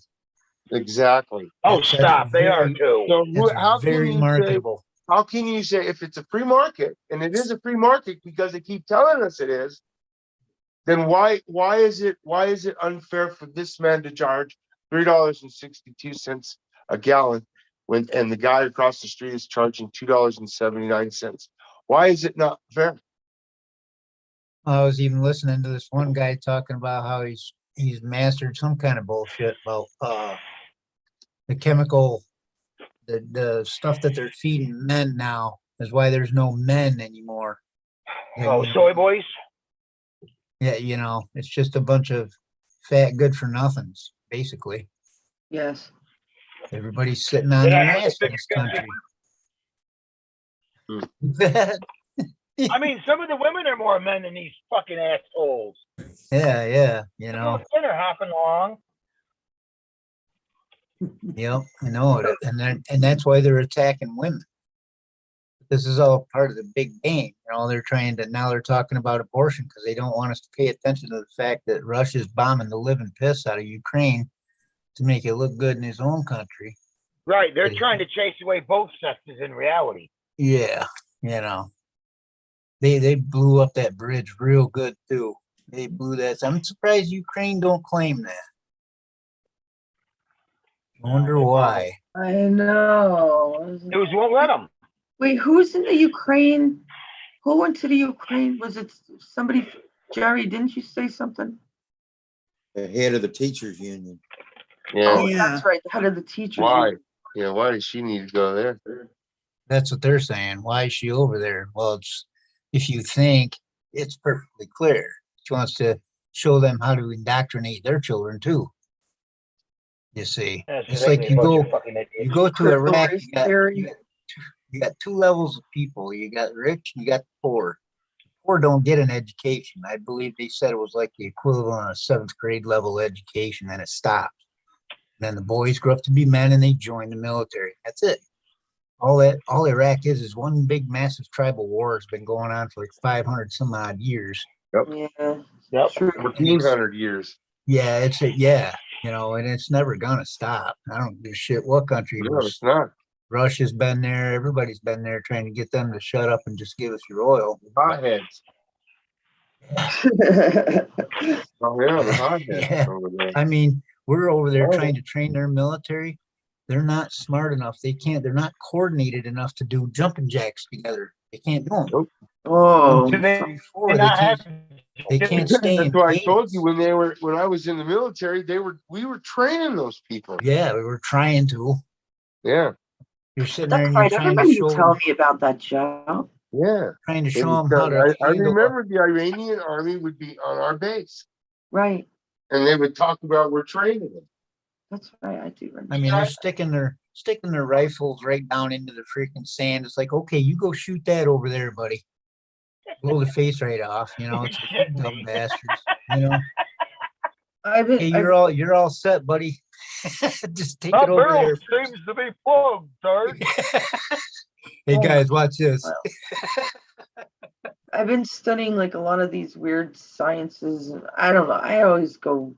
Exactly. Oh, That's stop! They are very- too. So That's how can very you say, marketable. how can you say if it's a free market, and it is a free market because they keep telling us it is, then why is it unfair for this man to charge $3.62 a gallon and the guy across the street is charging $2.79? Why is it not fair? I was even listening to this one guy talking about how he's mastered some kind of bullshit about the chemical, the stuff that they're feeding men now is why there's no men anymore. Oh, You know, soy boys. yeah, you know, it's just a bunch of fat good for nothings, basically. Yes. Everybody's sitting on their ass in this country. I mean, some of the women are more men than these fucking assholes. Yeah, you know. Men are hopping along. Yep, I know it, and that's why they're attacking women. this is all part of the big game. They're trying to, now they're talking about abortion because they don't want us to pay attention to the fact that Russia's bombing the living piss out of Ukraine to make it look good in his own country. Right. They're trying to chase away both sexes in reality. Yeah, they blew up that bridge real good too. They blew that. I'm surprised Ukraine don't claim that. I wonder why. I know. News won't let them. Wait, who's in the Ukraine? Who went to the Ukraine? Was it somebody? Jerry, didn't you say something? The head of the teachers union. Yeah. Oh, Yeah. that's right. The head of the teachers. Why? union. Yeah, why does she need to go there? That's what they're saying. Why is she over there? Well, it's, if you think, it's perfectly clear. She wants to show them how to indoctrinate their children too. You see, Yeah, so it's they like need you a bunch go, of fucking idiots. you go to Critical Iraq, race you got, theory. you got two levels of people. You got rich, and you got poor. Poor don't get an education. I believe they said it was like the equivalent of 7th grade level education, and it stopped. Then the boys grow up to be men, and they join the military. That's it. All Iraq is one big massive tribal war. Has been going on for like 500 some odd years. Yeah. Yep. True. 1400 years. Yeah, and it's never gonna stop. I don't give a shit what country it No, was. it's not. Russia's been there. Everybody's been there trying to get them to shut up and just give us your oil. Hotheads. Oh, yeah, the hotheads Yeah. over there. I mean, we're over there Oh. trying to train their military. They're not smart enough. They're not coordinated enough to do jumping jacks together. They can't do them. Nope. Oh, Do they Before, not have? they can't stay That's in why I told you cadence. when I was in the military, we were training those people. Yeah, we were trying to. Yeah, You're sitting there that's and you're right. I trying remember to you show them, telling me about that, Joe. yeah. trying to It show was them how to I handle. remember the Iranian army would be on our base, Right. and they would talk about we're training them. That's right. I do remember. I mean, they're sticking their rifles right down into the freaking sand. It's like, okay, you go shoot that over there, buddy. Blow the face right off. It's like, you dumb bastards. I've been, Hey, you're all set, buddy. Just take it That over barrel there. seems to be plugged, Sarge. Hey guys, watch this. I've been studying like a lot of these weird sciences, and I don't know. I always go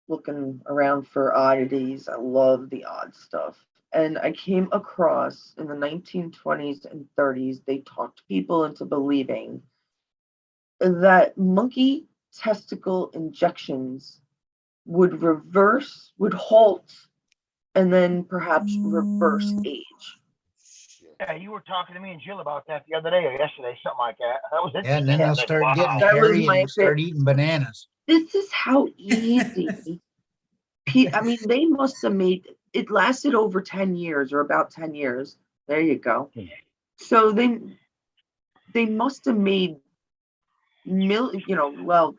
looking around for oddities. I love the odd stuff. And I came across in the 1920s and 30s, they talked people into believing that monkey testicle injections would halt, and then perhaps reverse age. Yeah, you were talking to me and Jill about that the other day or yesterday, something like that. That was Yeah, and then interesting. I they'll was like, start wow. getting That was hairy my and start eating bananas. This is how easy. I mean, they must have made it lasted over 10 years or about 10 years. There you go. So they must have made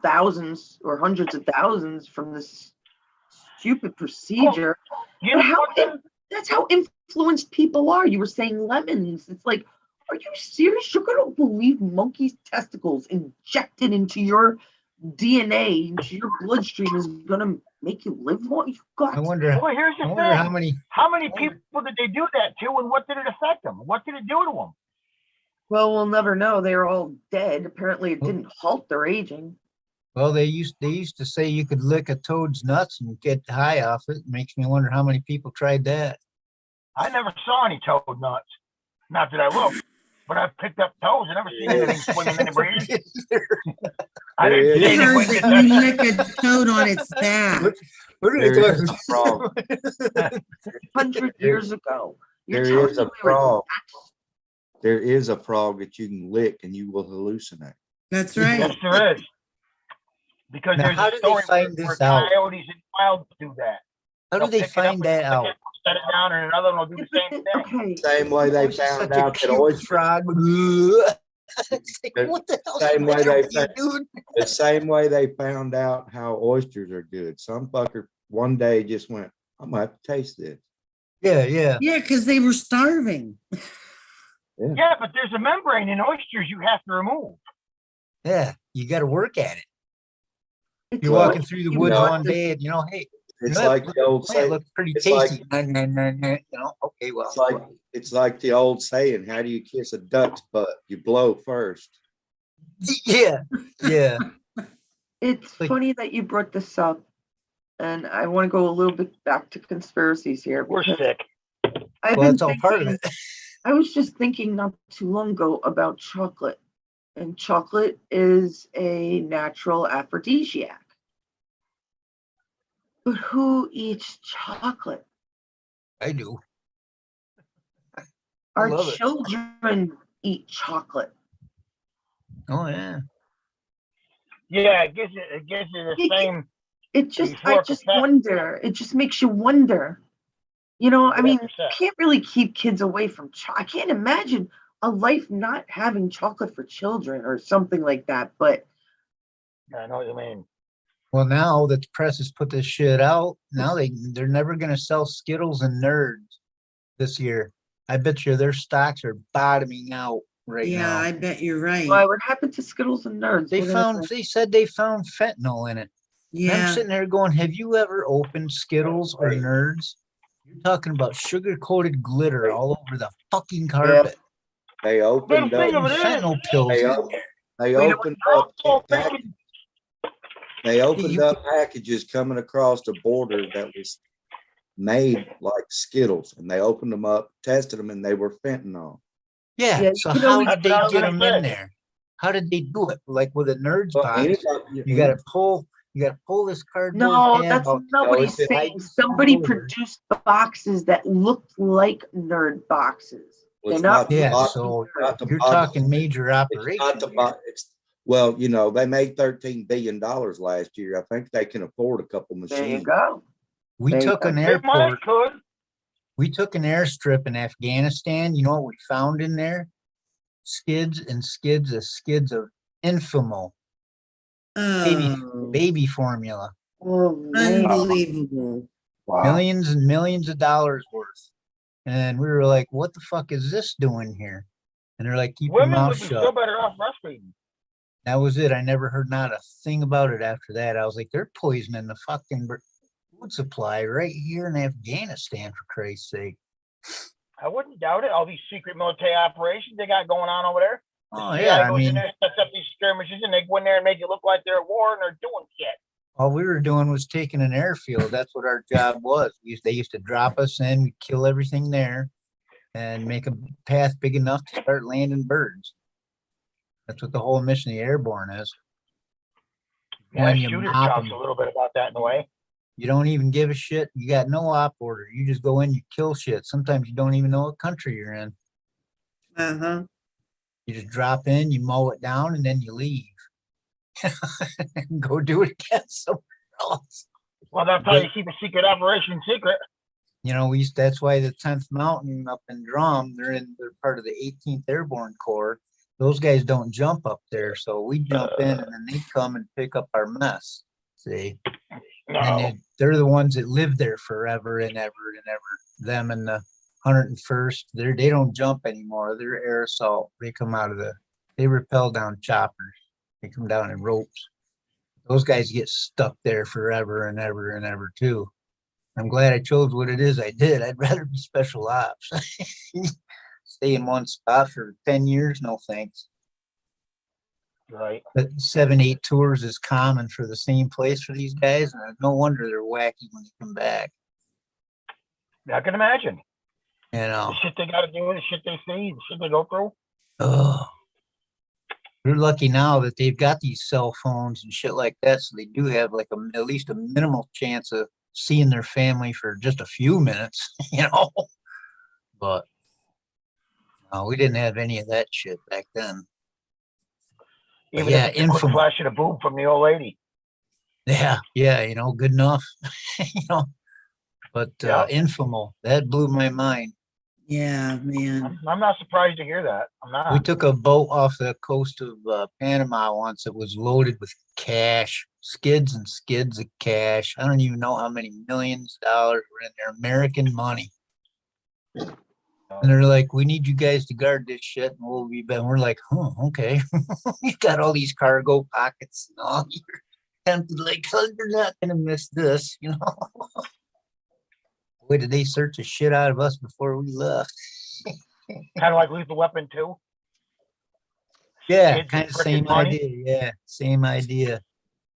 thousands or hundreds of thousands from this stupid procedure. You But know what? that's how influenced people are. You were saying lemons. It's like, are you serious? You're gonna believe monkey's testicles injected into your DNA, into your bloodstream is gonna make you live long? You got I wonder Well, here's the how thing. many. How many people did they do that to, and what did it affect them? What did it do to them? Well, we'll never know. They were all dead. Apparently, it didn't halt their aging. Well, they used to say you could lick a toad's nuts and get high off it. Makes me wonder how many people tried that. I never saw any toad nuts. Not that I looked, but I've picked up toes. I never seen anything swinging in the breeze. I didn't see I heard anything. that you lick a toad on its back. What are There they is talking a frog. 100 years ago. You're There telling is me a we were frog. that- There is a frog that you can lick and you will hallucinate. That's Yes, right. there is. Because Now, there's how a do they story find where this out? coyotes and wild do that. How do They'll they pick it up find and that stick out? it, set it down, and another one will do the same thing. Okay. Same way they This is found such a out that cute oysters, frog. It's like, The what the hell? same way they found- dude? the same way they found out how oysters are good. Some fucker one day just went, I'm gonna have to taste this. Yeah, yeah. Yeah, because they were starving. Yeah, but there's a membrane in oysters you have to remove. Yeah, you got to work at it. It's You're Well, walking through the you woods know, one day and hey, It's That like the old plant saying, looks pretty it's like- tasty. Nah, nah, nah, nah, you know, okay, well. it's like the old saying, how do you kiss a duck's butt? You blow first. Yeah, yeah. It's Like- funny that you brought this up, and I want to go a little bit back to conspiracies here. We're because sick. I've Well, been it's all part of thinking- it. I was just thinking not too long ago about chocolate, and chocolate is a natural aphrodisiac. But who eats chocolate? I do. I Our love it. children eat chocolate. Oh, yeah. Yeah, it gives you the You can- same. It just, I Euphoric just effect. wonder. It just makes you wonder. You know, I mean, 100%. can't really keep kids away from chocolate. I can't imagine a life not having chocolate for children or something like that. But I know what you mean. Well, now that the press has put this shit out, now they're never gonna sell Skittles and Nerds this year. I bet you their stocks are bottoming out right Yeah, now. I bet you're why? right. What happened to Skittles and Nerds? They What found, they said they found fentanyl in it. And I'm Yeah, sitting there going, have you ever opened Skittles or Nerds? You're talking about sugar-coated glitter all over the fucking carpet. They The opened thing of up, it is, Fentanyl pills they, in op- there. they we opened we're up all pack- thinking, they opened You- up packages coming across the border that was made like Skittles, and they opened them up, tested them, and they were fentanyl. Yeah, Yeah, so you can how always did they tell get them them in that. there? How did they do it? Like with a Nerds Well, box, anybody- you gotta pull this cardboard No, tab that's out. not what he's it's- saying. Somebody produced boxes that looked like nerd boxes. Well, They're it's not. the Yeah, box- so not the you're box. talking major It's operation. not the here. box. Well, they made $13 billion last year. I think they can afford a couple There you machines. go. We They- took an they might airport, could. we took an airstrip in Afghanistan. You know what we found in there? Skids and skids of Infamo oh, baby formula. Oh, man. unbelievable. Wow. Millions and millions of dollars worth. And we were like, what the fuck is this doing here? And they're like, keep your Women mouth would be shut. so better off breastfeeding. That was it. I never heard not a thing about it after that. I was like, they're poisoning the fucking food supply right here in Afghanistan, for Christ's sake. I wouldn't doubt it. All these secret military operations they got going on over there. Oh, CIA yeah. I goes in mean, there, sets up these skirmishes, and they go in there and make it look like they're at war and they're doing shit. all we were doing was taking an airfield. That's what our job was. They used to drop us in, we'd kill everything there and make a path big enough to start landing birds. That's what the whole mission of the airborne is. Yeah, When you Shooter mop talks 'em. a little bit about that in a way. You don't even give a shit. You got no op order. You just go in, you kill shit. Sometimes you don't even know what country you're in. Uh-huh. You just drop in, you mow it down, and then you leave. And go do it again somewhere else. Well, that's how you keep a secret operation secret. You know, that's why the 10th Mountain up in Drum, they're part of the 18th Airborne Corps. Those guys don't jump up there, so we jump in and then they come and pick up our mess. See? No. And they're the ones that live there forever and ever and ever. Them and the 101st, they don't jump anymore. They're air assault. They come out of they rappel down choppers. They come down in ropes. Those guys get stuck there forever and ever and ever too. I'm glad I chose what it is I did. I'd rather be special ops. Stay in one spot for 10 years, no thanks. Right. But 7-8 tours is common for the same place for these guys, and no wonder they're wacky when they come back. I can imagine. You know, The shit they got to do, the shit they see, the shit they go through. oh, they're lucky now that they've got these cell phones and shit like that, so they do have like at least a minimal chance of seeing their family for just a few minutes, you know. But no, we didn't have any of that shit back then. Even yeah, if it's a quick infamy. flash of the boob from the old lady. Yeah, you know, good enough, you know. But Yeah. Infamo, that blew my mind. Yeah, man. I'm not surprised to hear that. I'm We not. took a boat off the coast of Panama once. It was loaded with cash, skids and skids of cash. I don't even know how many millions of dollars were in there, American money. And they're like, we need you guys to guard this shit, and we'll be back. We're like, oh, okay. You got all these cargo pockets and all. tempted like, oh, you're not gonna miss this, you know. Boy, did they search the shit out of us before we left. Kind of like Lethal Weapon 2. Yeah, Kids kind with of frickin' same money. idea. Yeah, same idea.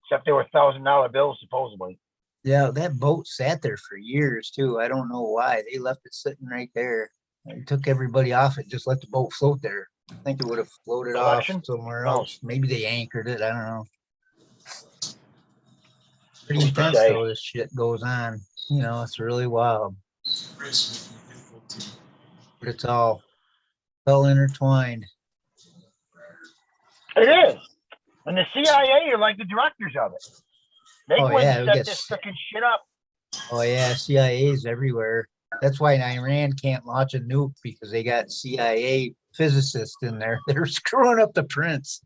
Except they were $1,000 bills, supposedly. Yeah, that boat sat there for years too. I don't know why. They left it sitting right there. They took everybody off it, just let the boat float there. I think it would have floated off Election? somewhere Oh. else. Maybe they anchored it. I don't know. Pretty Who's to intense say? though. This shit goes on. You know, it's really wild. But it's all intertwined. It is. And the CIA are like the directors of it. They Oh, go in yeah, and we set get this freaking shit up. Oh yeah, CIA's everywhere. That's why Iran can't launch a nuke because they got CIA physicists in there. They're screwing up the prints.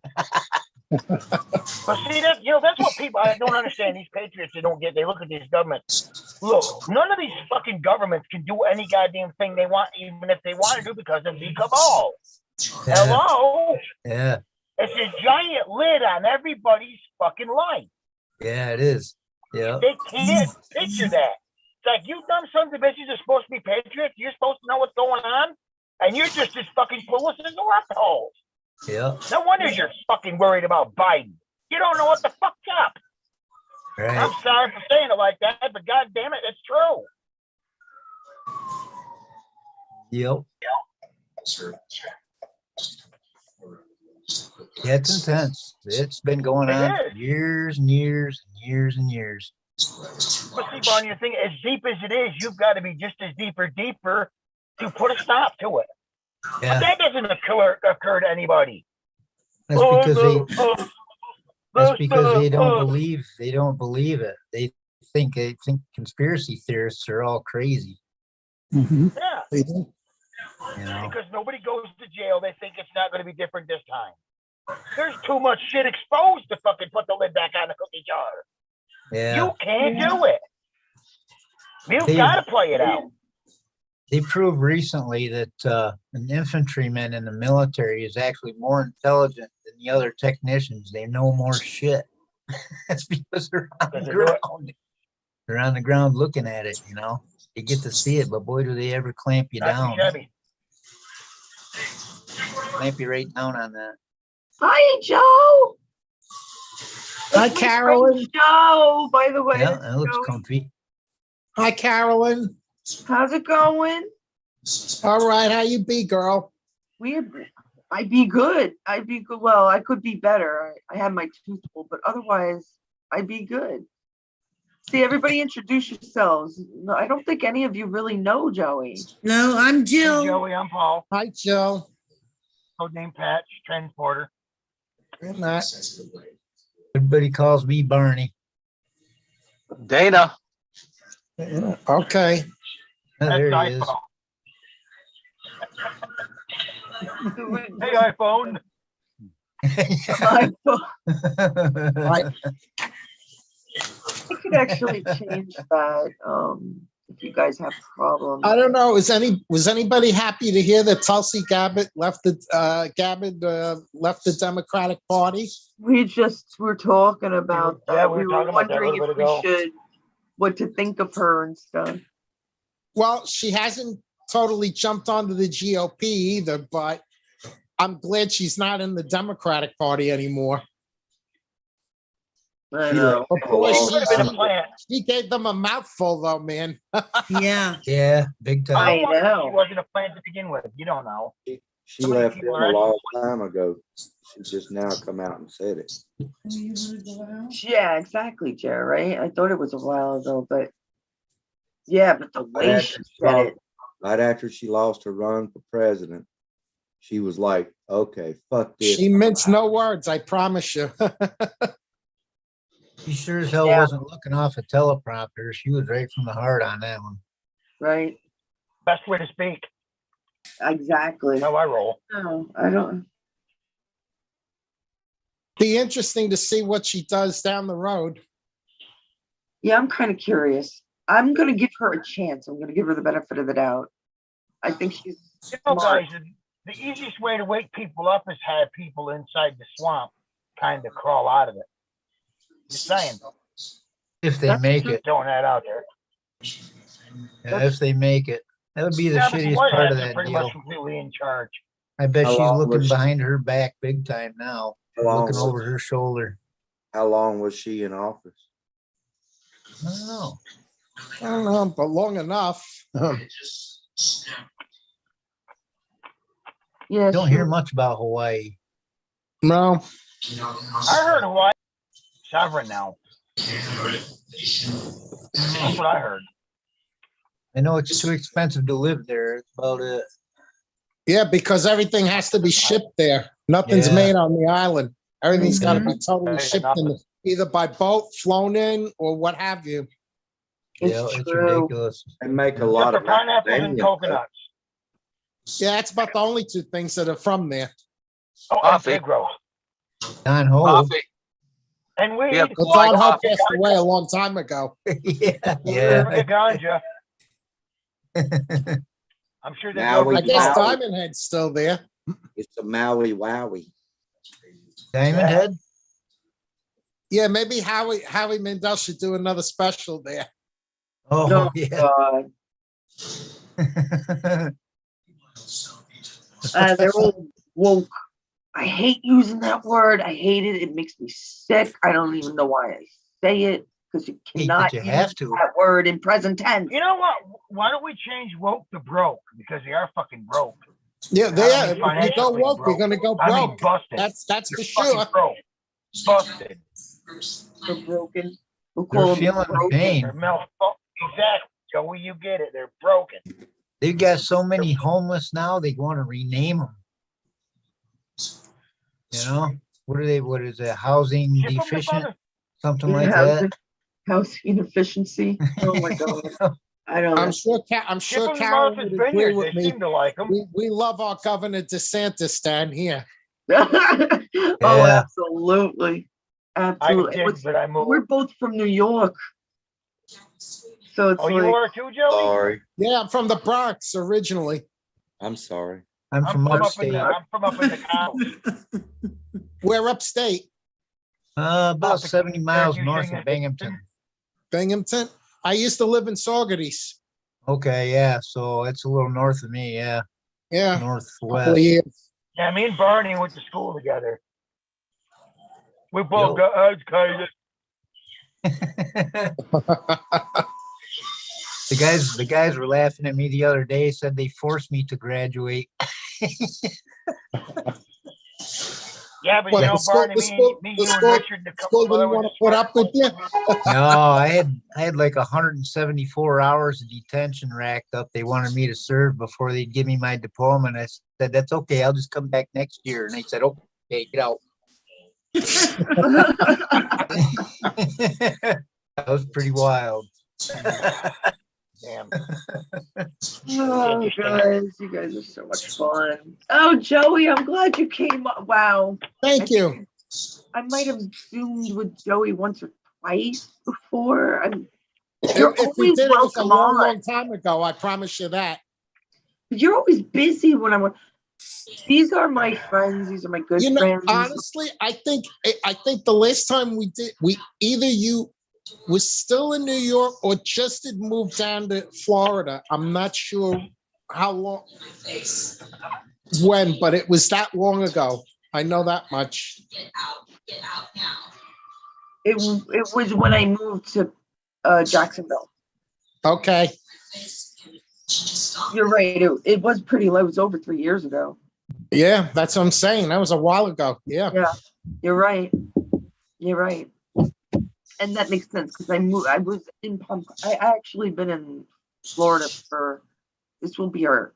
But see, that that's what people I don't understand. These patriots, they don't get. They look at these governments. Look, none of these fucking governments can do any goddamn thing they want, even if they want to do, because of the cabal. Yeah, Hello, yeah, it's a giant lid on everybody's fucking life. yeah, it is. Yeah, They can't picture that. It's like, you dumb sons of bitches are supposed to be patriots. You're supposed to know what's going on, and you're just as fucking clueless as the left holes. yeah, No wonder you're fucking worried about Biden. You don't know what the fuck's up. right. I'm sorry for saying it like that, but god damn it, it's true. Yep. Yeah, it's intense. It's been going It on is. for years and years and years and years. But see, Barney, the thing, as deep as it is, you've got to be just as deeper to put a stop to it. But Yeah, that doesn't occur to anybody. that's Oh, because no, they oh, that's because they don't oh. believe it. They think conspiracy theorists are all crazy, Yeah, you know. because nobody goes to jail. They think it's not going to be different this time. There's too much shit exposed to fucking put the lid back on the cookie jar. Yeah. You can't do it. You've They- got to play it out. They proved recently that an infantryman in the military is actually more intelligent than the other technicians. They know more shit. That's because they're on the Because they do it. ground. They're on the ground looking at it, you know. They get to see it, but boy, do they ever clamp you Not down. too shabby. Clamp you right down on that. Hi, Joe. Hi, That's my Carolyn. friend Joe, by the way. Yeah, It's that looks Joey. comfy. Hi, Carolyn. How's it going? All right, how you be, girl? I'd be good. I'd be good. Well, I could be better. I had my tooth pulled, but otherwise, I'd be good. See, everybody introduce yourselves. No, I don't think any of you really know Joey. No, I'm Hey, Jill. Joey, I'm Paul. Hi, Jill. Codename Patch, transporter. Good night. Everybody calls me Barney. Dana, Okay. Oh, That's there he is. iPhone. Hey, iPhone. I could actually change that. If you guys have problems. I don't know. Was anybody happy to hear that Tulsi Gabbard left the Democratic Party? We just were talking about that. Yeah, we were talking about that a wondering little if bit ago. we should, what to think of her and stuff. Well, she hasn't totally jumped onto the GOP either, but I'm glad she's not in the Democratic Party anymore. I She know. left Boy, It could have been a plan. she gave them a mouthful, though, man. Yeah. Yeah, big I time. wonder if know. she wasn't a plan to begin with. You don't know. She How many left people him are a long time ago. She just now come out and said it. Yeah, exactly, Jer, right? I thought it was a while ago, but yeah, but the way Right she after said it, Right after she lost her run for president, she was like, okay, fuck this. She minced no words, I promise you. She sure as hell Yeah. wasn't looking off a teleprompter. She was right from the heart on that one. right? Best way to speak. Exactly. How I roll. No, I don't. Be interesting to see what she does down the road. Yeah, I'm kind of curious. I'm gonna give her a chance. I'm gonna give her the benefit of the doubt. I think she's You know, smart. guys, the easiest way to wake people up is have people inside the swamp kind of crawl out of it. Just saying. If they That's make true. it, Throwing that out there. yeah, if they make it, that would be the Yeah, but the shittiest White part of Hats are that pretty deal. much completely in charge. I bet How she's long looking was she- behind her back big time now, How long looking was- over her shoulder. How long was she in office? I don't know. I don't know, but long enough. Yeah, Don't she hear was- much about Hawaii. No, I heard Hawaii sovereign now. That's what I heard. I know it's too expensive to live there. That's about it. yeah, because everything has to be shipped there. Nothing's Yeah. made on the island. Everything's got to be totally Right, shipped in, nothing. either by boat, flown in, or what have you. Yeah, It's it's true. ridiculous. They make a Except lot for of pineapples and macadamia, coconuts. Yeah, that's about the only two things that are from there. Oh, and Coffee. pig roast. Don Ho. Coffee. And weed. Yeah, Well, Why Don Hope coffee? passed away a long time ago. Yeah, The yeah. ganja. I'm sure they Now go we I to guess Wow. Diamond Head's still there. It's a Maui Wowie. Diamond Head? Yeah, maybe Howie Mandel should do another special there. Oh, No, yeah. They're all woke. I hate using that word. I hate it. It makes me sick. I don't even know why I say it because you Hate cannot that you use have to. that word in present tense. You know what? Why don't we change woke to broke? Because they are fucking broke. Yeah, they are. If you go Financially woke, you're broke. gonna go I mean, broke. busted. That's for They're sure. fucking broke. Busted. They're broken. We'll They're call them feeling the broken. pain. They're exactly. Joey, you get it. They're broken. They've got so many homeless now, they want to rename them. You know, what is it? Housing Ship 'em to deficient, mother- something Yeah, like that. housing efficiency. Oh my god. I don't know. I'm sure Ship 'em to Carol Martha's would agree Vineyard. with They me. seem to like them. We love our Governor DeSantis down here. Oh, Yeah. absolutely. I Absolutely. did, but I moved. We're both from New York. So it's Oh, you like, are too, Joey? Sorry, Yeah, I'm from the Bronx originally. I'm sorry. I'm from upstate. I'm from up in the cow. We're upstate, About 70 miles you north sing of it. Binghamton. Binghamton. I used to live in Saugerties. Okay, yeah, so it's a little north of me, yeah, Yeah, couple of northwest. years. Yeah, me and Barney went to school together. We both Yep. got educated. The guys were laughing at me the other day, said they forced me to graduate. Yeah, but What, you know, the school- Barney, the school- me, the you, and school- Richard, and a couple School of didn't other want to ones. put up with you. No, I had like 174 hours of detention racked up. They wanted me to serve before they'd give me my diploma, and I said, "That's okay. I'll just come back next year." And they said, "Okay, get out." That was pretty wild. Damn. oh, guys, you guys are so much fun. Oh, Joey, I'm glad you came up. Wow. Thank you. I might have Zoomed with Joey once or twice before. If You're we always did, it was a welcome long, on. long time ago. I promise you that. You're always busy when I'm. These are my friends. These are my good You know, friends. honestly, I think the last time we either you was still in New York or just had moved down to Florida. I'm not sure how long, when, but it was that long ago. I know that much. It was when I moved to Jacksonville. Okay. You're right. It was pretty low. It was over 3 years ago. Yeah, that's what I'm saying. That was a while ago. Yeah. Yeah, you're right. You're right. And that makes sense because I was in Palm. I actually been in Florida for. This will be our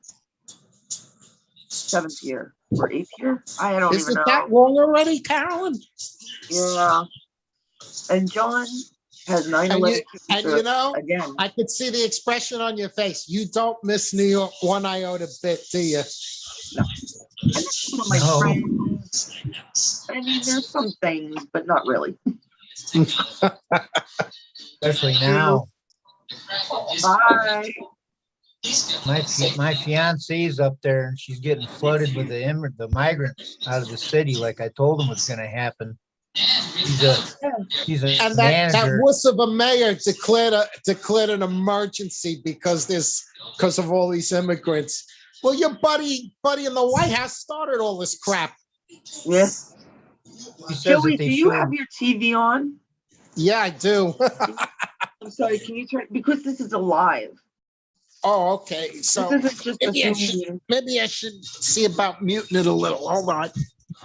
7th year or 8th year. I don't Is even it know. that long already, Carolyn? Yeah. And John has 9/11 And you know, again. I could see the expression on your face. You don't miss New York one iota bit, do you? And that's some of my No. friends. I mean, there's some things, but not really. Especially now. Bye. My fiance's up there, and she's getting flooded with the migrants out of the city, like I told them was going to happen. He's a And that manager. wuss of a mayor declared an emergency because of all these immigrants. Well, your buddy in the White House started all this crap. Yeah. He says Joey, that they do you should. have your TV on? Yeah, I do. I'm sorry, can you turn, because this is a live. Oh, okay. So This isn't just a Zoom meeting. maybe I should see about muting it a little. Hold on.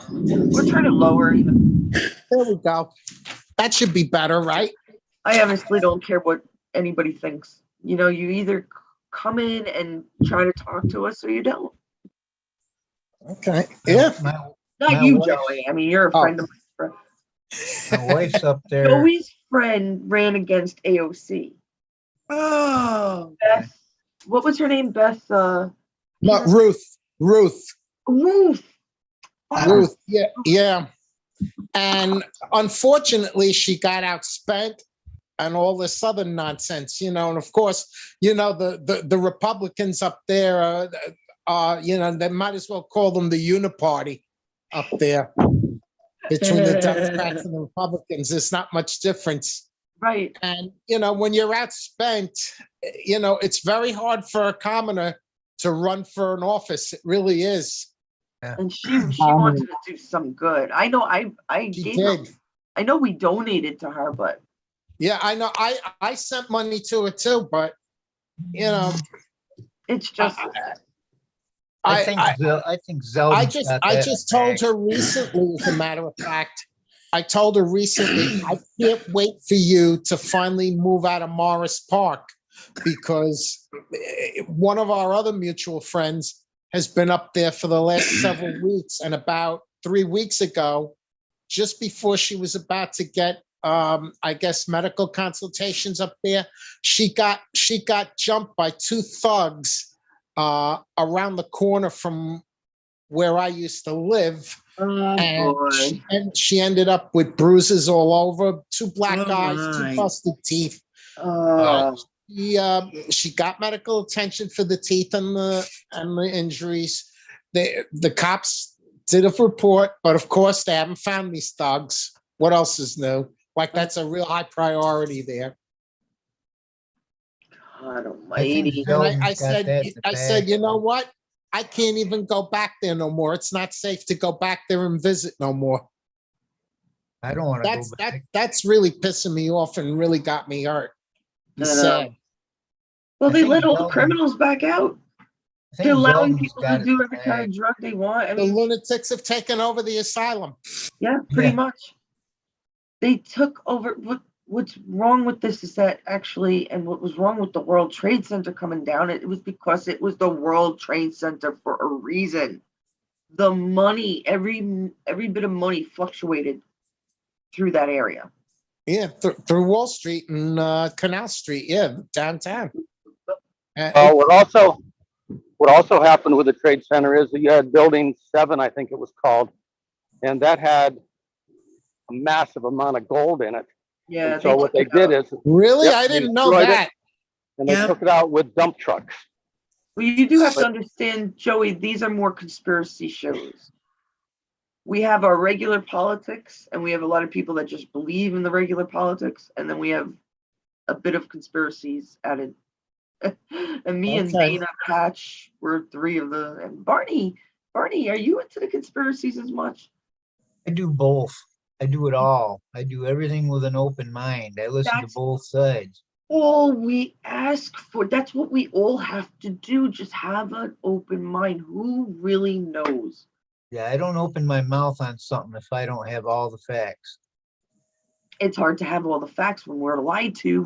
We'll turn it lower even. There we go. That should be better, right? I honestly don't care what anybody thinks. You know, you either come in and try to talk to us or you don't. Okay. Yeah. Not My you, wife- Joey. I mean, you're a Oh. friend of mine. My wife's up there. Joey's friend ran against AOC. Oh, Beth, what was her name? Beth, No, Ruth. Ruth. Ruth. Yeah. Yeah. And unfortunately, she got outspent and all this other nonsense, you know. And of course, you know, the Republicans up there, you know, they might as well call them the uniparty up there between the Democrats and the Republicans. There's not much difference. Right. And, you know, when you're outspent, you know, it's very hard for a commoner to run for an office. It really is. And she wanted to do some good. I know I She gave her, did. I know we donated to her, but Yeah, I know. I sent money to it too, but you know, it's just I think Zeldin. I just told her recently, as a matter of fact, I told her recently, I can't wait for you to finally move out of Morris Park because one of our other mutual friends has been up there for the last several weeks. And about 3 weeks ago, just before she was about to get, I guess, medical consultations up there, she got jumped by two thugs around the corner from where I used to live. And she ended up with bruises all over, two black eyes, two my. busted teeth. She got medical attention for the teeth and the injuries. The cops did a report, but of course they haven't found these thugs. What else is new? Like that's a real high priority there. God I think almighty. And Zeldin's I got said, that in the I said, bag. you know what? I can't even go back there no more. It's not safe to go back there and visit no more. I don't want to go back. That's really pissing me off and really got me hurt. I'm sad. Well, I they think let all the Zeldin- criminals back out. I think They're allowing Zeldin's people got to it do in every the kind bag. of drug they want. I The mean, lunatics have taken over the asylum. yeah, pretty Yeah. much. They took over. What's wrong with this is that actually, and what was wrong with the World Trade Center coming down, it was because it was the World Trade Center for a reason. The money, every bit of money fluctuated through that area. Yeah, through Wall Street and Canal Street. Yeah, downtown. Well, what also happened with the Trade Center is that you had Building 7, I think it was called, and that had a massive amount of gold in it. Yeah. And so what they took it did out. is, Really? Yep, I they didn't know destroyed it. that. and they Yep. took it out with dump trucks. Well, you do have to But- understand, Joey, these are more conspiracy shows. We have our regular politics, and we have a lot of people that just believe in the regular politics, and then we have a bit of conspiracies added. And me and Okay. Dana Patch were three of the. And Barney, are you into the conspiracies as much? I do both. I do it all. I do everything with an open mind. I listen That's- to both sides. All we ask for, that's what we all have to do. Just have an open mind. Who really knows? Yeah, I don't open my mouth on something if I don't have all the facts. It's hard to have all the facts when we're lied to,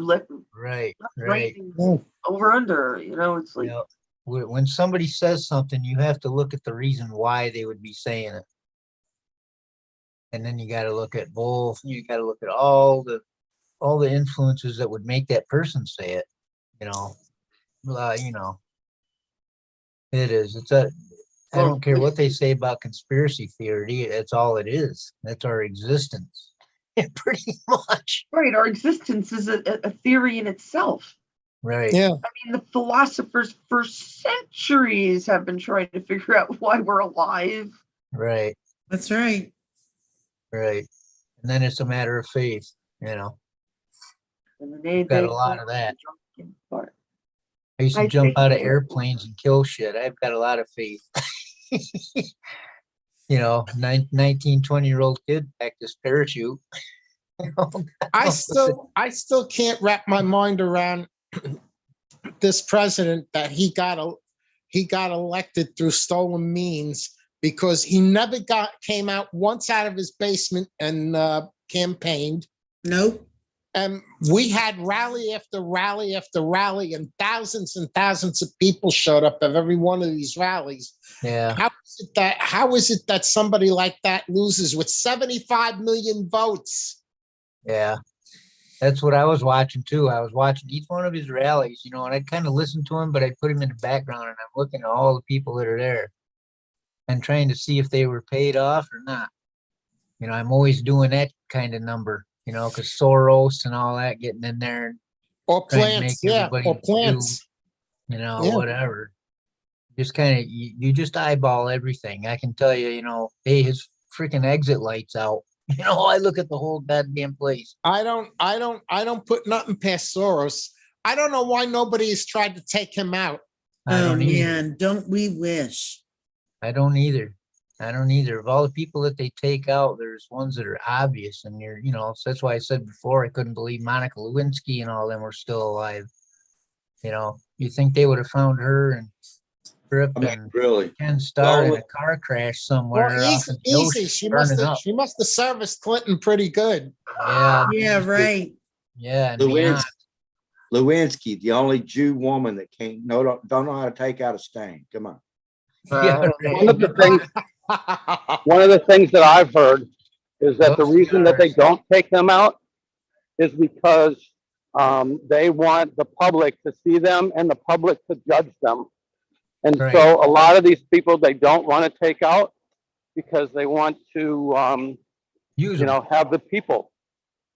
Right, left, right. and over under. You know, it's like, You know, when somebody says something, you have to look at the reason why they would be saying it. And then you got to look at both. You got to look at all the influences that would make that person say it. You know, it is. I Well, don't care what they say about conspiracy theory. That's all it is. That's our existence. Pretty much. right. Our existence is a theory in itself. Right. Yeah. I mean, the philosophers for centuries have been trying to figure out why we're alive. Right. That's right. Right. And then it's a matter of faith, you know. And they Got a lot of that. But I used to I jump think- out of airplanes and kill shit. I've got a lot of faith. You know, 19, 20-year-old kid packed his parachute. You know, I still can't wrap my mind around this president that he got elected through stolen means, because he never came out once out of his basement and campaigned. Nope. And we had rally after rally after rally, and thousands of people showed up at every one of these rallies. yeah. How is it that somebody like that loses with 75 million votes? Yeah. That's what I was watching too. I was watching each one of his rallies, you know, and I'd kind of listen to him, but I'd put him in the background and I'm looking at all the people that are there and trying to see if they were paid off or not. You know, I'm always doing that kind of number, you know, because Soros and all that getting in there and Or trying to plants, make yeah, everybody or plants. you know, Yeah. whatever. Just kind of, you just eyeball everything. I can tell you, you know, hey, his freaking exit lights out. You know, I look at the whole goddamn place. I don't put nothing past Soros. I don't know why nobody has tried to take him out. I Oh, don't either. man, don't we wish? I don't either. I don't either. Of all the people that they take out, there's ones that are obvious, and you're, you know, so that's why I said before I couldn't believe Monica Lewinsky and all them were still alive. You know, you think they would have found her and Trip I mean, and really. Ken Starr in Well, a car crash Well, somewhere off in the easy. ocean, burning up. She must have serviced Clinton pretty good. Yeah, Yeah, right. yeah, and beyond. Lewinsky, the only Jew woman that can't don't know how to take out a stain. Come on. Yeah, One of the things, one of the things that I've heard is that the Those reason that they cigars. don't take them out is because they want the public to see them and the public to judge them. And Right. so a lot of these people, they don't want to take out because they want to, Use you them. know, have the people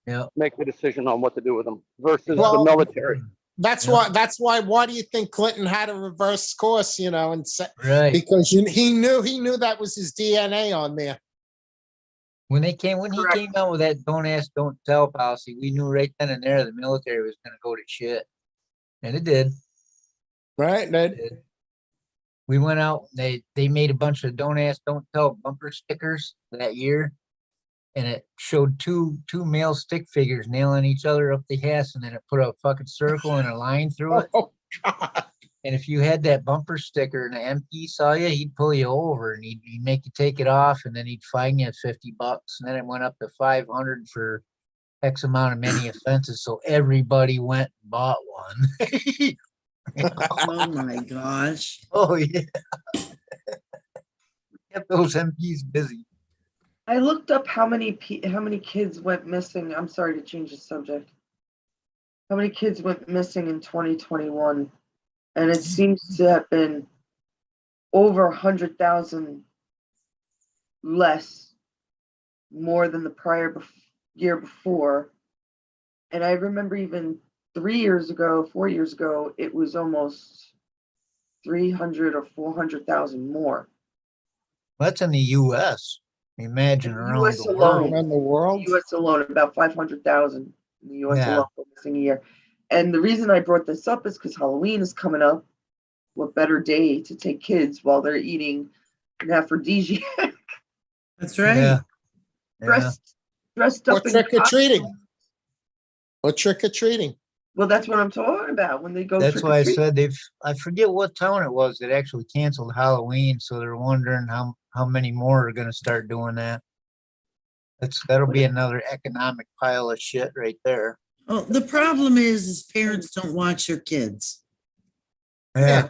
Yeah. make the decision on what to do with them versus Well, the military. That's Yeah. why. Why do you think Clinton had a reverse course? You know, and Right. because he knew that was his DNA on there. When he Correct. came out with that don't ask, don't tell policy, we knew right then and there the military was gonna go to shit. And it did. Right? It did. We went out, they made a bunch of don't ask, don't tell bumper stickers that year. And it showed two male stick figures nailing each other up the ass, and then it put a fucking circle and a line through it. Oh God! And if you had that bumper sticker and the MP saw you, he'd pull you over and he'd make you take it off, and then he'd fine you $50. And then it went up to 500 for X amount of many offenses. So everybody went and bought one. Oh, my gosh. Oh yeah. Kept those MPs busy. I looked up how many kids went missing. I'm sorry to change the subject. How many kids went missing in 2021? And it seems to have been over 100,000 less, more than the prior year before. And I remember even 3 years ago, 4 years ago, it was almost 300 or 400,000 more. That's in the US. Imagine In the around US the alone. world. Around the world. US alone, about 500,000 in the US Yeah. alone for missing a year. And the reason I brought this up is because Halloween is coming up. What better day to take kids while they're eating an aphrodisiac That's right. Yeah. Yeah. dressed Or up in trick or treating. costumes? Or trick or treating. Well, that's what I'm talking about when they go That's trick why or I treat. said I forget what town it was that actually canceled Halloween. So they're wondering how many more are gonna start doing that. That'll be another economic pile of shit right there. Oh, the problem is parents don't watch their kids. Yeah.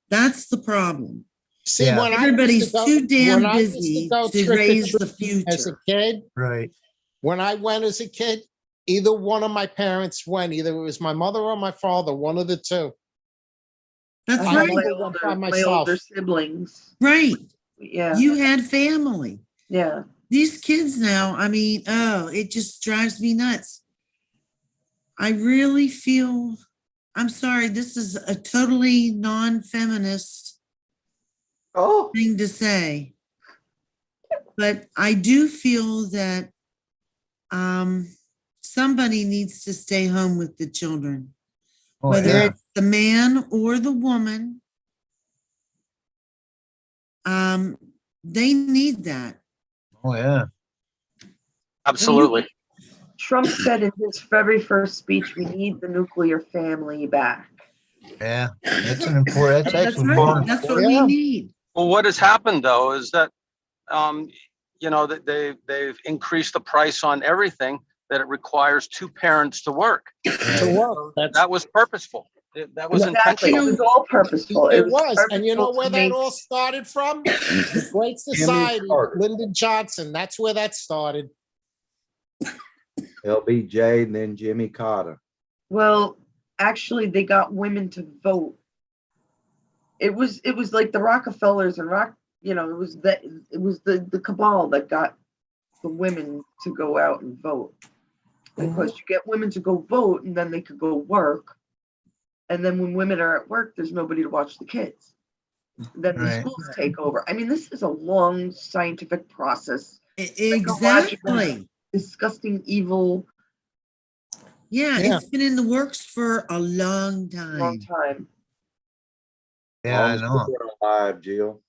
That's the problem. See, Yeah. when Everybody's too damn when I used busy go to trick or raise the treating as a future. kid, Right. when I went as a kid, either one of my parents went. Either it was my mother or my father, one of the two. That's I have right. my older siblings. Right. Yeah, You had family. yeah. These kids now, I mean, oh, it just drives me nuts. I really feel, I'm sorry, this is a totally non-feminist Oh, thing to say. But I do feel that somebody needs to stay home with the children, Oh, whether yeah. it's the man or the woman. They need that. Oh, yeah. Absolutely. Trump said in his very first speech, we need the nuclear family back. Yeah. That's an important, that's That's actually right. more That's what important. we need. Well, what has happened though is that, that they've increased the price on everything, that it requires two parents to work. To work. That was purposeful. That was Exactly. It intentional. was all purposeful. It was. And you know purposeful where to that make- all started from? The Great Society, Carter. Lyndon Johnson. That's where that started. LBJ and then Jimmy Carter. Well, actually, they got women to vote. It was like the Rockefellers and it was the cabal that got the women to go out and vote. Because you get women to go vote and then they could go work. And then when women are at work, there's nobody to watch the kids. Then the Right. schools take over. I mean, this is a long scientific process. Exactly. Disgusting, evil, Yeah, Yeah. it's been in the works for a long long time. time. Yeah, I Long as know. we've been alive, Jill.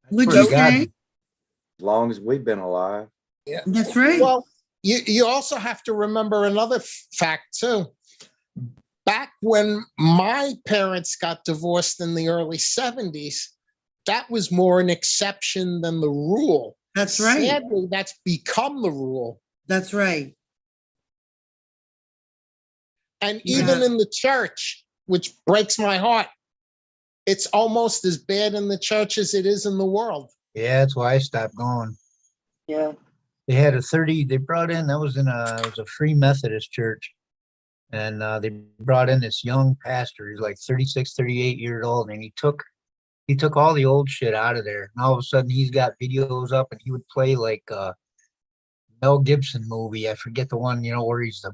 What'd Pretty you say? As long as we've been alive. That's right. Well, you also have to remember another fact too. Back when my parents got divorced in the early 70s, that was more an exception than the rule. That's right. Sadly, that's become the rule. That's right. And even Yeah. in the church, which breaks my heart, it's almost as bad in the church as it is in the world. Yeah, that's why I stopped going. Yeah. They had they brought in, it was a Free Methodist church. And they brought in this young pastor. He's like 36, 38 years old. And he took all the old shit out of there. And all of a sudden he's got videos up and he would play like Mel Gibson movie. I forget the one, where he's the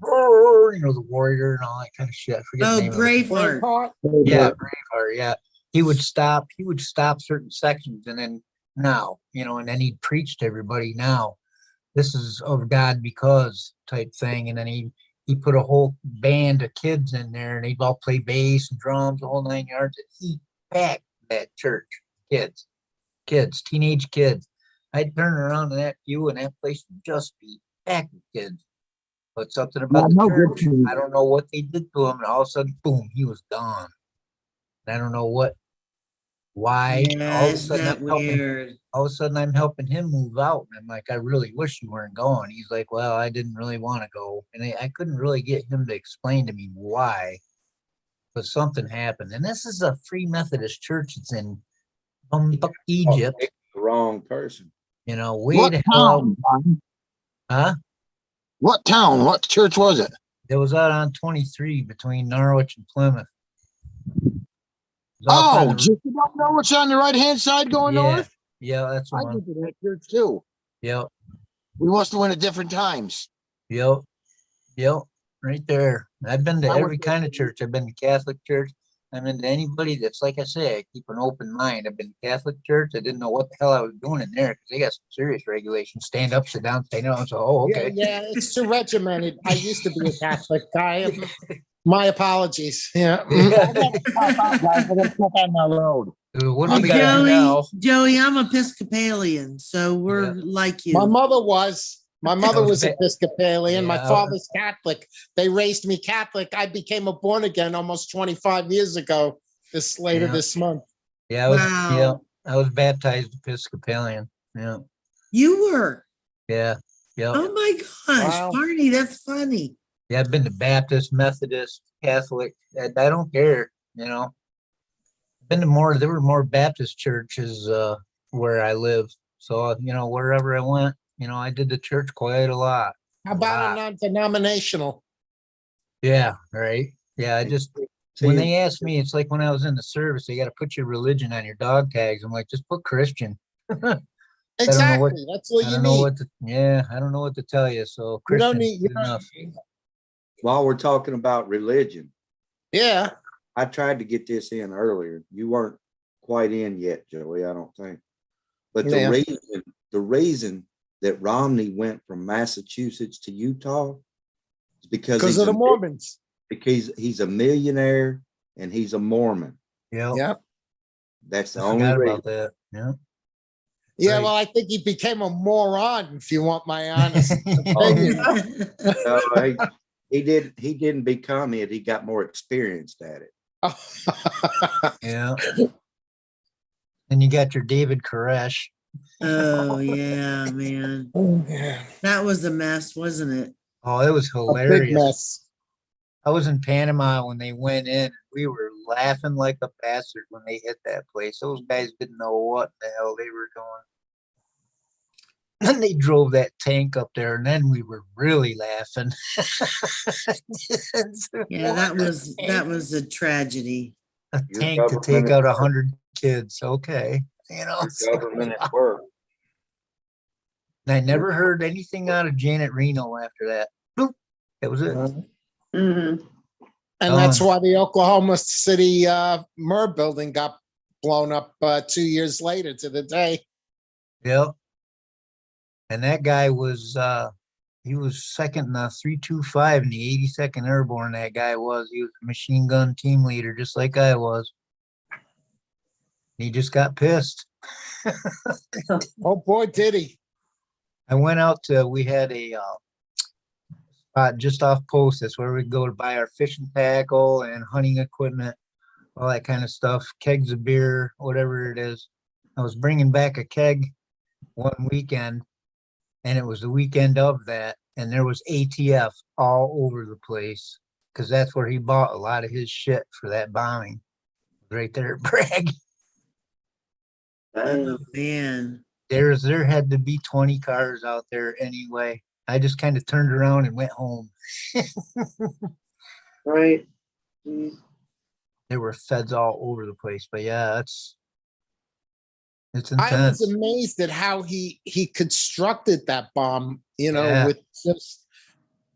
warrior and all that kind of shit. I forget the Oh, name of it. Braveheart. Braveheart. Yeah, Braveheart, yeah. He would stop certain sections and then and then he'd preach to everybody now. This is of God because type thing. And then he put a whole band of kids in there and they'd all play bass and drums, the whole 9 yards. And he packed that church. Kids, teenage kids. I'd turn around in that pew and that place would just be packed with kids. But something about the church, I don't know what they did to him. And all of a sudden, boom, he was gone. And I don't know why. Yeah, isn't that weird? All of a sudden I'm helping him move out. And I'm like, I really wish you weren't going. He's like, well, I didn't really want to go. And I couldn't really get him to explain to me why, but something happened. And this is a Free Methodist church. It's in Egypt, The wrong person. way What the hell out. town? Brian? Huh? What town? What church was it? It was out on 23 between Norwich and Plymouth. It was outside Oh, the- just about know what's on the right-hand side going yeah, north? yeah, that's I one. went to that church too. Yep, We must have went at different times. yep, right there. I've been to I went every there kind of too. church. I've been to Catholic church. I'm into anybody that's, like I say, I keep an open mind. I've been to Catholic church. I didn't know what the hell I was doing in there because they got some serious regulations. Stand up, sit down, stay down. So, okay. Yeah, it's too regimented. I used to be a Catholic guy. My apologies. Yeah. Yeah. Guys, we're gonna step on my road. What do we got to do Joey, now? Joey, I'm Episcopalian, so we're like you. My mother was. My mother was Okay. Episcopalian. My Yeah. father's Catholic. They raised me Catholic. I became a born again almost 25 years ago. Later Yeah. this month. Yeah, I was. Wow. Yeah, I was baptized Episcopalian. Yeah, You were. yeah, yeah. Oh my gosh, Wow. Barney, that's funny. Yeah, I've been to Baptist, Methodist, Catholic. I don't care. Been to more. There were more Baptist churches where I live. So wherever I went, I did the church quite a lot. How about a non-denominational? Yeah, right. Yeah, I just when they asked me, it's like when I was in the service, they got to put your religion on your dog tags. I'm like, just put Christian. Exactly. That's what I you don't know need. what to. Yeah, I don't know what to tell you. So You don't Christian need. is enough. While we're talking about religion, Yeah. I tried to get this in earlier. You weren't quite in yet, Joey, I don't think. But Yeah. the reason that Romney went from Massachusetts to Utah is because Because of the Mormons. because he's a millionaire and he's a Mormon. Yep. Yep. That's the I only forgot reason. about that. Yeah. Yeah, Right. well, I think he became a moron, if you want my honest Oh, opinion. No, he didn't become it. He got more experienced at it. Yeah. And you got your David Koresh. Oh, yeah, man. Yeah, That was a mess, wasn't it? Oh, it was a big hilarious. mess. I was in Panama when they went in. We were laughing like a bastard when they hit that place. Those guys didn't know what the hell they were doing. And they drove that tank up there, and then we were really laughing. Yeah, that was a tragedy. a Your tank to government take out is- 100 kids. Okay, you know. Your government at work. I never heard anything out of Janet Reno after that. Boop. That was it. Mhm. And that's why the Oklahoma City MER building got blown up 2 years later to the day. Yep. And that guy was he was second in the 325 in the 82nd Airborne. That guy was. He was a machine gun team leader, just like I was. He just got pissed. Oh boy, did he. I went out to, we had a spot just off post. That's where we go to buy our fishing tackle and hunting equipment, all that kind of stuff, kegs of beer, whatever it is. I was bringing back a keg one weekend, and it was the weekend of that, and there was ATF all over the place because that's where he bought a lot of his shit for that bombing. Right there at Bragg. Oh, man. There had to be 20 cars out there anyway. I just kind of turned around and went home. Right. Mm. There were feds all over the place, but yeah, it's I intense. was amazed at how he constructed that bomb, you know, Yeah. with just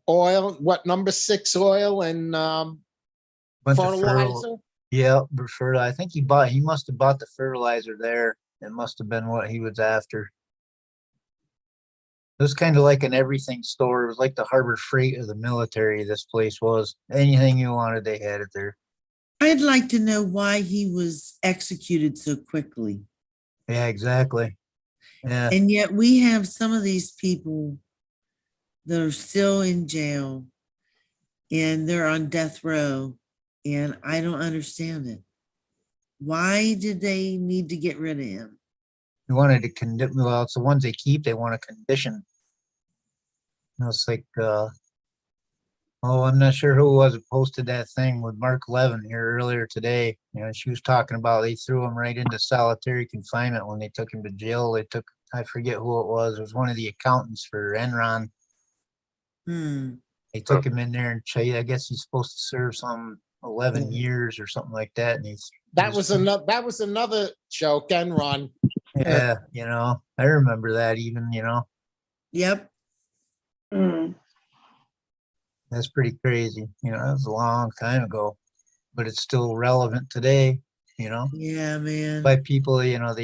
oil, what number 6 oil and Bunch of fertilizer. Yeah, I think he must have bought the fertilizer there. It must have been what he was after. It was kind of like an everything store. It was like the Harbor Freight of the military. This place was. Anything you wanted, they had it there. I'd like to know why he was executed so quickly. Yeah, exactly. Yeah. And yet we have some of these people that are still in jail and they're on death row. And I don't understand it. Why did they need to get rid of him? You wanted to condition, well, it's the ones they keep, they want to condition. You know, it's like, I'm not sure who it was that posted that thing with Mark Levin here earlier today. You know, she was talking about they threw him right into solitary confinement when they took him to jail. They took, I forget who it was. It was one of the accountants for Enron. They took him in there and I guess he's supposed to serve some 11 years or something like that. And That was another joke, Enron. yeah, you know, I remember that even, you know, Yep. Mm. that's pretty crazy. You know, that was a long time ago, but it's still relevant today, you know, Yeah, man. by people, you know,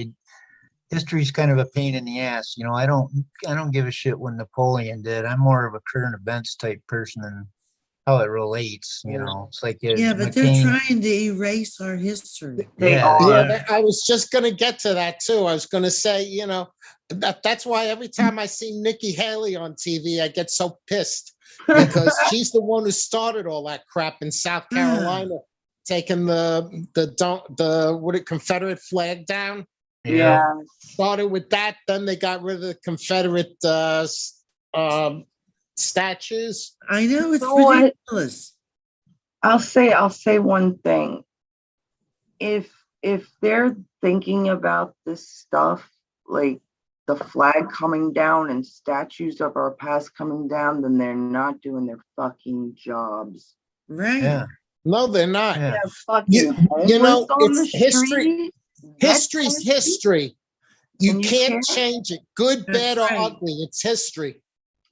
history's kind of a pain in the ass. You know, I don't give a shit what Napoleon did. I'm more of a current events type person and how it relates, you know. It's like Yeah, but they're McCain. trying to erase our history. They Yeah, are. Yeah, I was just gonna get to that too. I was gonna say, you know, that's why every time I see Nikki Haley on TV, I get so pissed because she's the one who started all that crap in South Carolina, taking the Confederate flag down. Yeah. Started with that, then they got rid of the Confederate statues. I know, it's You know what? ridiculous. I'll say one thing. If they're thinking about this stuff, like the flag coming down and statues of our past coming down, then they're not doing their fucking jobs. Right. Yeah. No, they're not. Yeah. Yeah, fucking You know, homeless on the it's history. street. History's That's on the history. You And you can't can't? change it, good, That's bad, or right. ugly. It's history.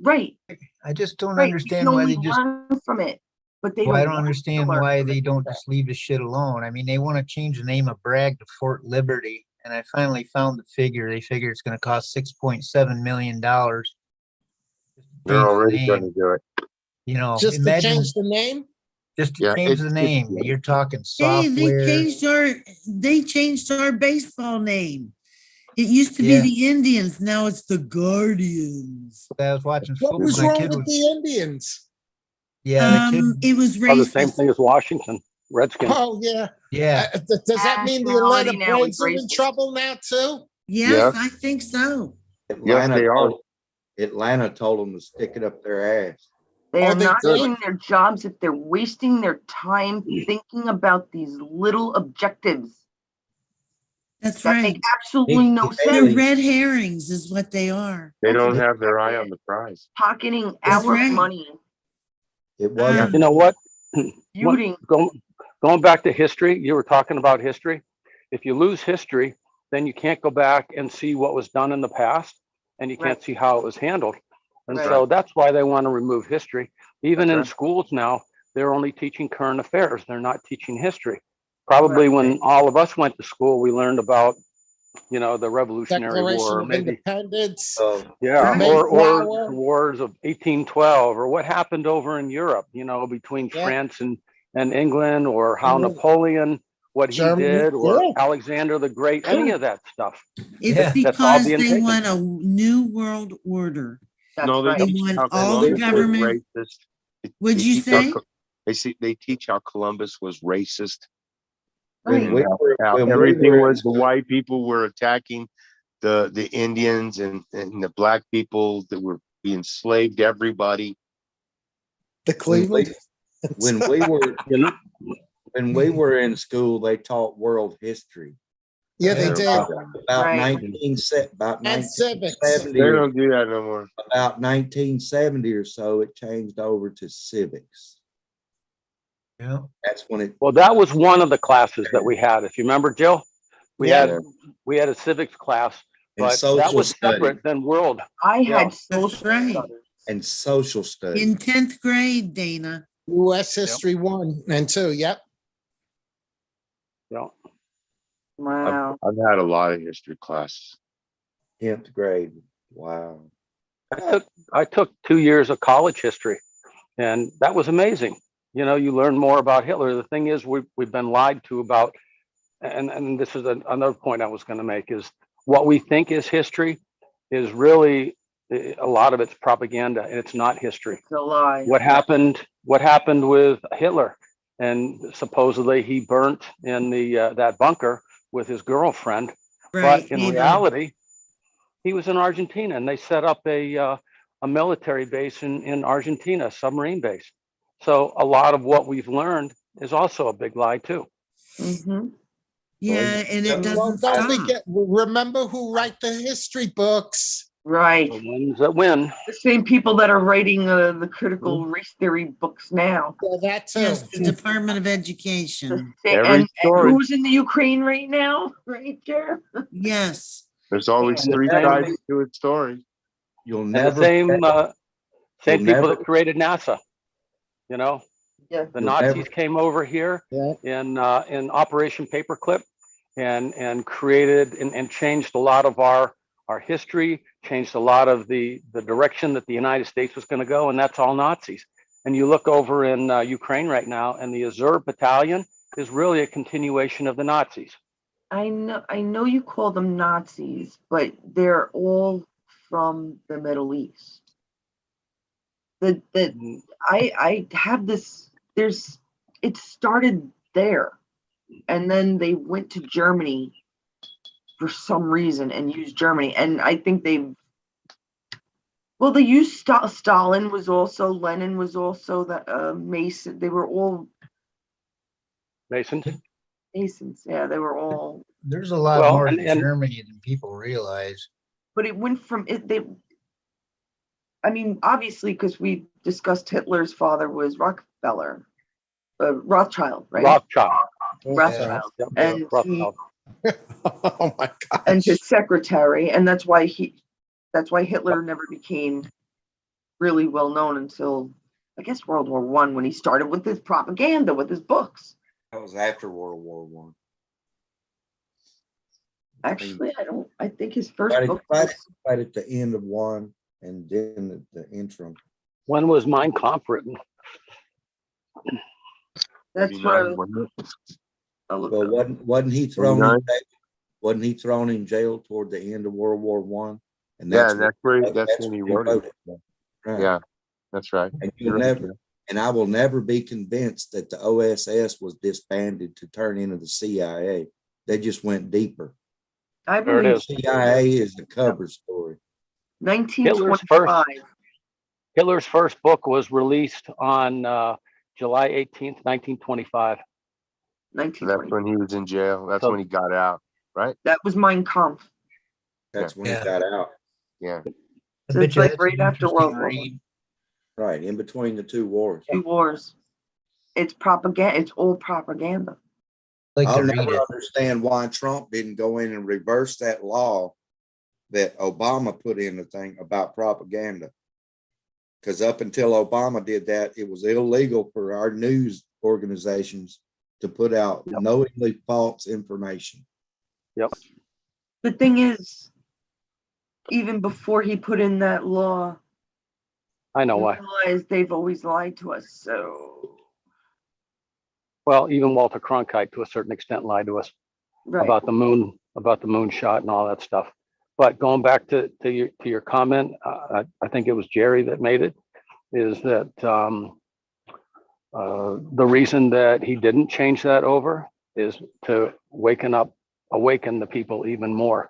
Right. I just don't Right. You understand can why only they just learn from it, but they Well, I don't don't want to understand learn why from they it. don't just leave the shit alone. I mean, they want to change the name of Bragg to Fort Liberty, and I finally found the figure. They figure it's gonna cost $6.7 million. They're already gonna do it. You know, Just to imagine change the name? just to Yeah, change the it's- name. You're talking Hey, software. they changed our baseball name. It used to be Yeah. the Indians, now it's the Guardians. I was watching What football. was My wrong kid with was, the Indians? yeah, the kid, It was Oh, the same racist. thing as Washington, Redskins. Oh, yeah. yeah. Does that mean the Nationality Atlanta now is Braves are in racist. trouble now too? Yes, Yes. I think so. Atlanta they are. Atlanta told them to stick it up their ass. They Oh, are they not did? doing their jobs if they're wasting their time thinking about these little objectives That's that right. make absolutely no They're sense. red herrings is what they are. They That's don't have exactly their eye it. on the prize. Pocketing That's our right. money, It wasn't. You know what? feuding. Going back to history, you were talking about history. If you lose history, then you can't go back and see what was done in the past, and you can't Right. see how it was handled. And Right. so that's why they want to remove history. Even That's in right. schools now, they're only teaching current affairs. They're not teaching history. Probably when all of us went to school, we learned about, the Revolutionary Declaration War, of maybe, Independence, yeah, Right. or Mayflower. the wars of 1812, or what happened over in Europe, between Yeah. France and England, or how Mhm. Napoleon, what he Germany, did, or yeah. Alexander the Great, any of that stuff. Yeah. It's That's all because being they taken. want a new world order. That's No, they right. They teach want how all the Columbus was government. racist. What'd They you teach how say? They teach how Columbus was racist. Right. When we were- How when we everything were in was the white people were attacking the Indians and the black people that were being enslaved everybody. The Cleveland. When we were You know, when we were in school, they taught world history. Yeah, they Yeah. did. About Right. 1970 They or don't do that no more. about 1970 or so, it changed over to civics. Yeah. That's when it. well, that was one of the classes that we had. If you remember, Jill, we Yeah. had we had a civics class, And but that social was studies. separate than world. I Yeah. had social right. studies. And social studies. In 10th grade, Dana. US History 1 and 2, yep. You know, Wow. I've had a lot of history classes. 10th grade. Wow. I took 2 years of college history, and that was amazing. You learn more about Hitler. The thing is, we've been lied to about, and this is another point I was going to make, is what we think is history is really a lot of it's propaganda, and it's not history. It's a lie. What happened with Hitler, and supposedly he burnt in that bunker with his girlfriend, Right. but in Ava. reality, he was in Argentina, and they set up a military base in Argentina, a submarine base. So a lot of what we've learned is also a big lie too. Mhm. Yeah, and it Well, doesn't don't stop. forget, remember who write the history books. Right. The ones that win. The same people that are writing the critical race theory books now. Yeah, that too. Yes, the Department of The Education. Every and story. who's in the Ukraine right now? Right there. Yes. There's always And the three same- sides to a story. You'll And the never. same You'll people never- that created NASA. Yeah. The You'll Nazis never- came over here Yeah. in Operation Paperclip and created and changed a lot of our history, changed a lot of the direction that the United States was going to go, and that's all Nazis. And you look over in Ukraine right now, and the Azov Battalion is really a continuation of the Nazis. I know you call them Nazis, but they're all from the Middle East. I have this, it started there. And then they went to Germany for some reason and used Germany. And I think they used Stalin was also, Lenin was also the Mason. They were all Masons. Masons. Yeah, they were all, There's a lot Well, more to and- Germany than people realize. but it went from obviously, because we discussed Hitler's father was Rockefeller, Rothschild, right? Rothschild. Rothschild. Yep, And Rothschild. Oh my and gosh. his secretary, and that's why Hitler never became really well known until I guess World War I, when he started with his propaganda with his books. That was after World War I. Actually, I think his first Right, book right, was, right at the end of one and then the interim. When was Mein Kampf written? that's 39, what wasn't it? I looked Well, up. wasn't he thrown in 39? jail? Wasn't he thrown in jail toward the end of World War One? And Yeah, that's that's when he wrote it. Right. Yeah, that's right. And You're you'll right, never, yeah. and I will never be convinced that the OSS was disbanded to turn into the CIA. They just went deeper. I There it believe is. CIA is a cover story. 1925. Hitler's first book was released on July 18th, 1925. So that's 1920. when he was in jail. That's So- when he got out, right? That was Mein Kampf. That's when Yeah. he got out. Yeah. I So bet it's you like that's right an after interesting World War I. read. Right, in between the two wars. Two wars. It's propaganda. It's old propaganda. Like I'll to read never it. understand why Trump didn't go in and reverse that law that Obama put in the thing about propaganda. Because up until Obama did that, it was illegal for our news organizations to put out Yep. knowingly false information. Yep. The thing is, even before he put in that law, I know you why. realize they've always lied to us. So, Well, even Walter Cronkite to a certain extent lied to us right. about the moon shot and all that stuff. But going back to your comment, I think it was Jerry that made it, is that the reason that he didn't change that over is to awaken the people even more,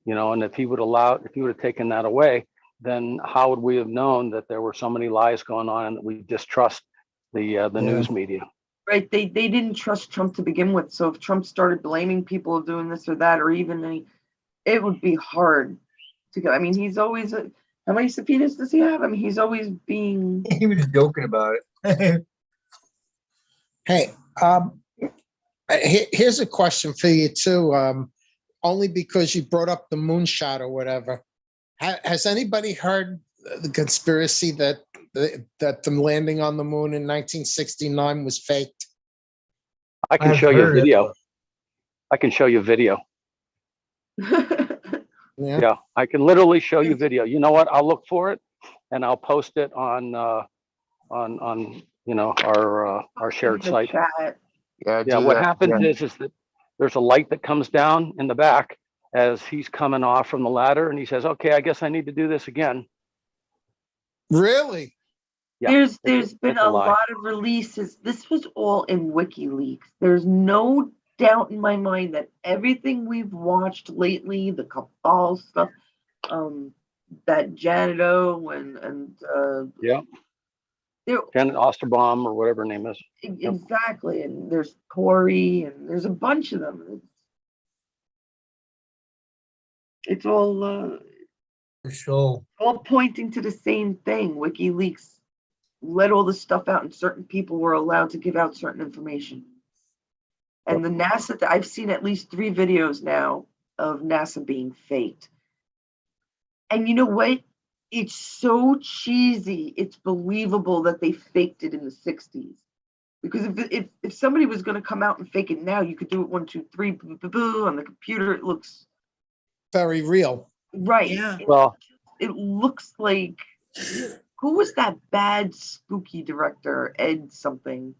you know. And if he would have taken that away, then how would we have known that there were so many lies going on and that we distrust the news media? Right. They didn't trust Trump to begin with. So if Trump started blaming people of doing this or that, or even it would be hard to go. I mean, he's always, how many subpoenas does he have? I mean, he's always being, He was joking about it. Hey, here's a question for you too. Only because you brought up the moonshot or whatever. Has anybody heard the conspiracy that the landing on the moon in 1969 was faked? I can I've show you a heard it, video. but I can show you video. Yeah. Yeah, I can literally show you video. You know what? I'll look for it and I'll post it on you know, our shared the site. chat. Yeah, Yeah, do what that. happens Yeah. is that there's a light that comes down in the back as he's coming off from the ladder, and he says, "Okay, I guess I need to do this again." Really? Yeah, There's been it's a a lie. lot of releases. This was all in WikiLeaks. There's no doubt in my mind that everything we've watched lately, the cabal stuff, that Janet O and Yeah, there Janet Osterbaum or whatever her name is. exactly, and there's Corey and there's a bunch of them. It's all for sure. all pointing to the same thing. WikiLeaks let all the stuff out, and certain people were allowed to give out certain information. And the NASA, I've seen at least 3 videos now of NASA being faked. And you know what? It's so cheesy. It's believable that they faked it in the 60s. Because if somebody was going to come out and fake it now, you could do it 1, 2, 3, boo, boo, boo, on the computer. It looks Very real. right. Yeah. Well, It looks like, who was that bad spooky director? Ed something.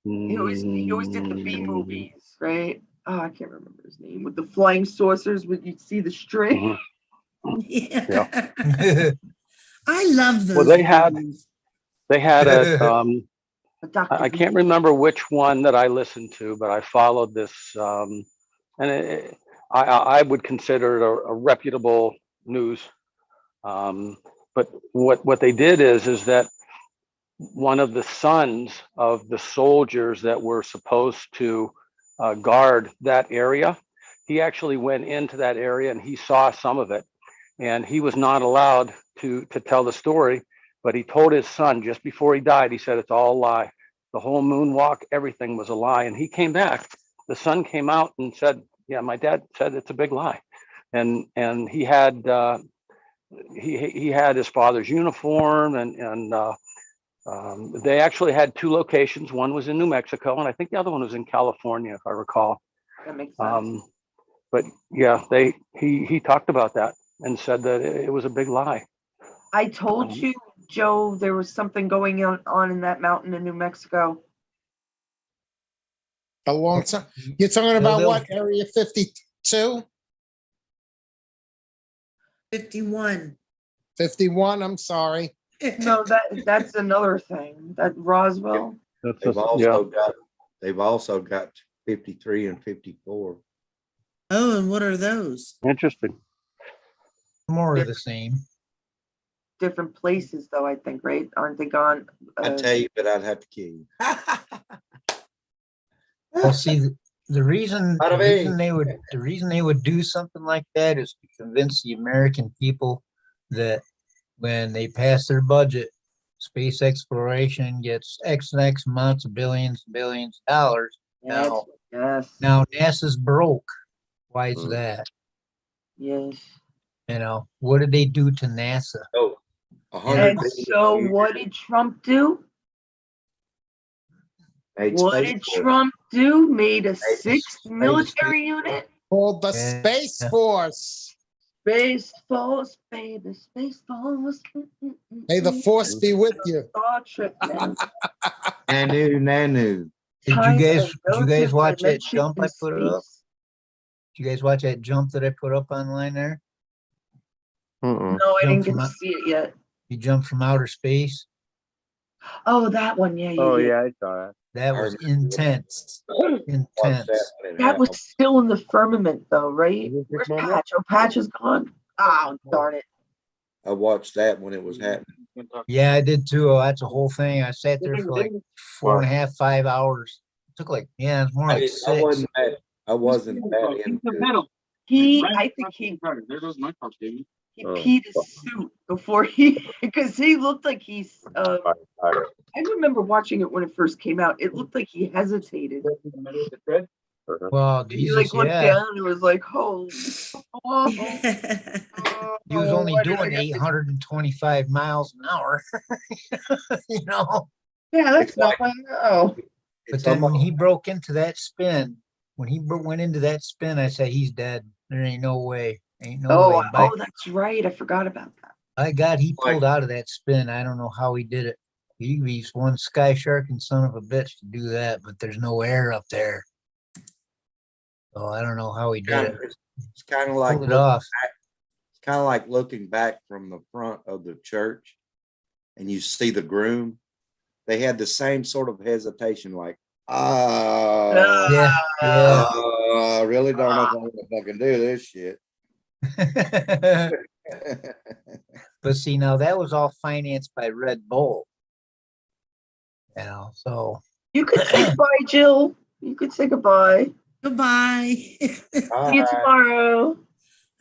He always did the B movies, right? Oh, I can't remember his name. With the flying saucers, with you'd see the string. Mhm. Yeah. I love those. Well, they had movies. it. The Dr. I can't remember which one that I listened to, but I followed this, and I would consider it a reputable news. But what they did is that one of the sons of the soldiers that were supposed to guard that area, he actually went into that area and he saw some of it, and he was not allowed to tell the story. But he told his son just before he died, he said, "It's all a lie. The whole moonwalk, everything was a lie." And he came back. The son came out and said, "Yeah, my dad said it's a big lie." And he had he had his father's uniform, and they actually had 2 locations. One was in New Mexico, and I think the other one was in California, if I recall. That makes sense. But yeah, he talked about that and said that it was a big lie. I told you, Joe, there was something going on in that mountain in New Mexico. A long time. You're talking about they'll- what, Area 52? 51. 51, I'm sorry. No, that's another thing. That Roswell. That's They've just- yeah. also got 53 and 54. Oh, and what are those? Interesting. More of the same. Different places, though, I think, right? Aren't they gone? I'd tell you, but I'd have to kill you. Well, see, the reason Bada bing. the reason they would do something like that is to convince the American people that when they pass their budget, space exploration gets X and X amounts of billions and billions of dollars. Yes, Now, yes, now NASA's broke. Why is Mm. that? yes. You know, what did they do to NASA? Oh, And so what did Trump do? What did Trump do? Made a sixth military unit? Called the Yeah. Space Force. Space Force, baby, Space Force. May the force be with you. Star Trek, man. Nanu. Did Time you and guys relative watch that dimension jump I in put up? space. Did you guys watch that jump that I put up online there? Mm-mm. No, I didn't Jump get from to up- see it yet. He jumped from outer space. Oh, that one, yeah, Oh, yeah. yeah, I saw that. That I was remember. intense. Watch Intense. that one in That was still in the firmament, though, right? Is it Where's this moment? Patch? Oh, Patch is gone. Oh, darn it. I watched that when it was happening. Yeah, I did too. Oh, that's a whole thing. I sat there for like 4.5, 5 hours. It took like, yeah, it's more like I 6. wasn't that into it. I think he There goes my car, David. he Oh. peed his suit before because he looked like he's, I remember watching it when it first came out. It looked like he hesitated. Well, He Jesus, like looked yeah. down and was like, "Holy!" He was only why did I doing have to-" 825 miles an hour. You know? Yeah, that's It's like- not. Oh, But It's then when almost- he broke into that spin, went into that spin, I said, he's dead. There ain't no way. Ain't no way. By, that's right. I forgot about that. by God, he Like- pulled out of that spin. I don't know how he did it. He's one sky shark and son of a bitch to do that, but there's no air up there. So I don't know how he did it. It's kind of like Pulled it off. looking back from the front of the church and you see the groom. They had the same sort of hesitation, like, Yeah, yeah. I really don't know if I want to fucking do this shit. But see, now that was all financed by Red Bull. You know, so You could say goodbye, Jill. You could say goodbye. Goodbye. See you tomorrow.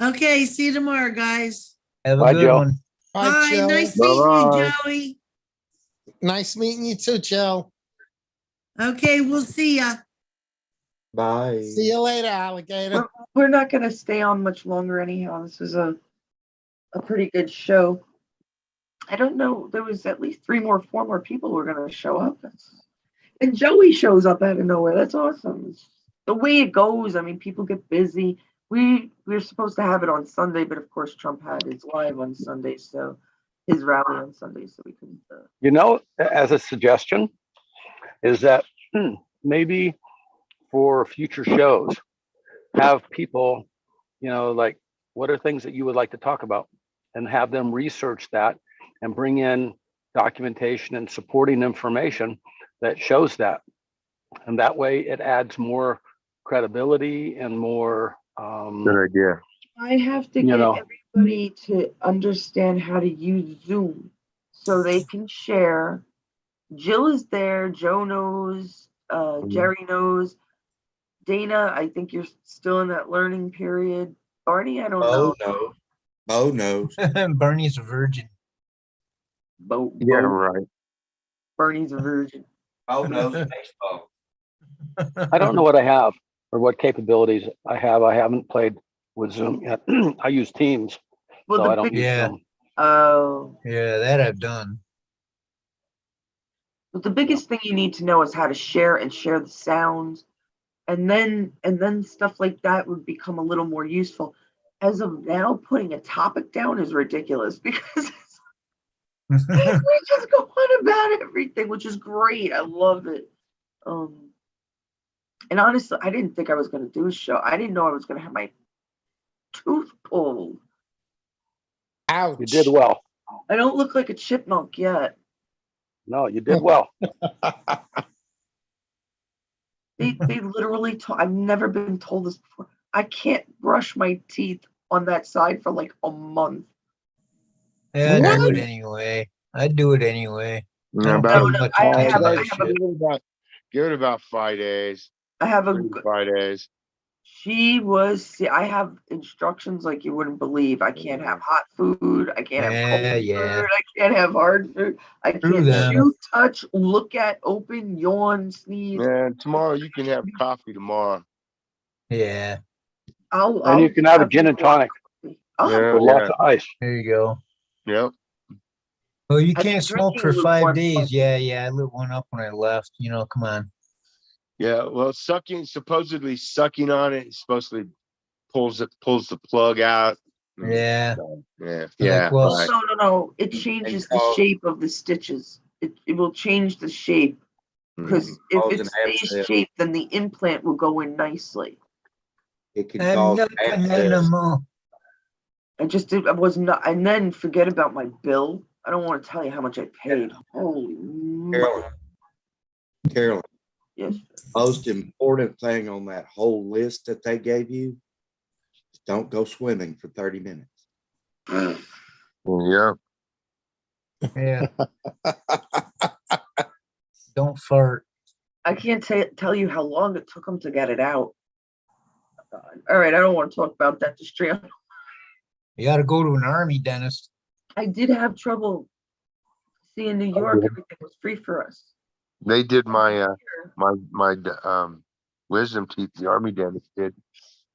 Okay, see you tomorrow, guys. have a Bye, good Joe. one. Bye, Bye. Joe. Nice meeting you, Bye-bye. Joey. Nice meeting you too, Joe. Okay, we'll see ya. Bye. See you later, alligator. We're not gonna stay on much longer anyhow. This was a pretty good show. I don't know. There was at least 4 more people who were gonna show up. And Joey shows up out of nowhere. That's awesome. It's the way it goes. I mean, people get busy. We're supposed to have it on Sunday, but of course Trump had his live on Sunday, so his rally on Sunday, so we couldn't. You know, as a suggestion, is that maybe for future shows, have people, you know, like, what are things that you would like to talk about, and have them research that and bring in documentation and supporting information that shows that. And that way it adds more credibility and more, Good idea. I have to You get know. everybody to understand how to use Zoom so they can share. Jill is there, Joe knows, Jerry knows. Dana, I think you're still in that learning period. Barney, I don't know. Bo knows. Bernie's a virgin. Yeah, right. Barney's a virgin. Bo knows baseball. I don't know what I have or what capabilities I have. I haven't played with Zoom yet. I use Teams, Well, so the I don't big, use Yeah. Zoom. oh, Yeah, that I've done. but the biggest thing you need to know is how to share and share the sounds. And then stuff like that would become a little more useful. As of now, putting a topic down is ridiculous because we just go on about everything, which is great. I love it. And honestly, I didn't think I was going to do a show. I didn't know I was going to have my tooth pulled. Ouch. You did well. I don't look like a chipmunk yet. No, you did well. They literally told, I've never been told this before. I can't brush my teeth on that side for like a month. Yeah, I'd do What? it anyway. I'd do it anyway. I Yeah, don't about, pay No, much I attention have- to I that have a- shit. give it about 5 days, I have a 3 to 5 days. She was, see, I have instructions like you wouldn't believe. I can't have hot food. I can't have cold Yeah. food. I can't have hard food. I Screw can't them. chew, touch, look at, open, yawn, sneeze. Man, tomorrow you can have coffee tomorrow. Yeah, And you can have a gin and tonic I'll have Yeah. with lots of ice. there you go. Yep. Well, you I've been can't smoke for drinking 5 lukewarm days. coffee. Yeah, I lit one up when I left. You know, come on. Yeah. Well, supposedly sucking on it, supposedly pulls the plug out. Yeah. Yeah. well, Right. No. It changes the call- shape of the stitches. It will change the shape because Mhm. if Cause it an stays abscess. shaped, then the implant will go in nicely. It can I'm cause not an abscess. animal. I was not, and then forget about my bill. I don't want to tell you how much I paid. Holy Carolyn, Carolyn, yes. most important thing on that whole list that they gave you is don't go swimming for 30 minutes. Yeah. Yeah. Don't fart. I can't tell you how long it took them to get it out. All right, I don't want to talk about that. Just straight up. You got to go to an army dentist. I did have trouble. See, in New York, everything was free for us. They did my Here, wisdom teeth. The army dentist did,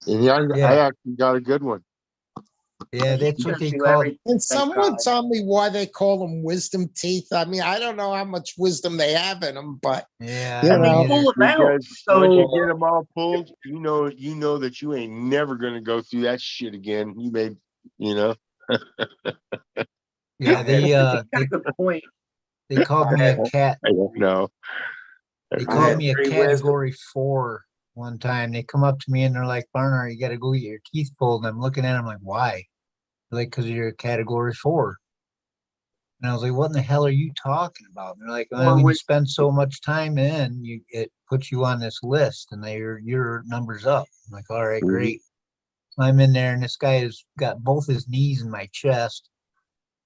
and I Yeah. actually got a good one. Yeah, he that's what couldn't they do call. everything, Can thank someone God. tell me why they call them wisdom teeth? I mean, I don't know how much wisdom they have in them, but Yeah, You I And they know. don't either. pull them out. Because once you So get them all pulled, you know that you ain't never gonna go through that shit again. You may, you know. Yeah, he's got a good point. they called me a cat. I don't know. They I called had me a 3 wisdom. category 4 one time. They come up to me and they're like, Barnard, you got to go get your teeth pulled. And I'm looking at them like, why? They're like, because you're a category 4. And I was like, what in the hell are you talking about? And they're like, well, when you spend so much time in, it puts you on this list and your number's up. I'm like, all right, Mhm. great. I'm in there and this guy has got both his knees in my chest,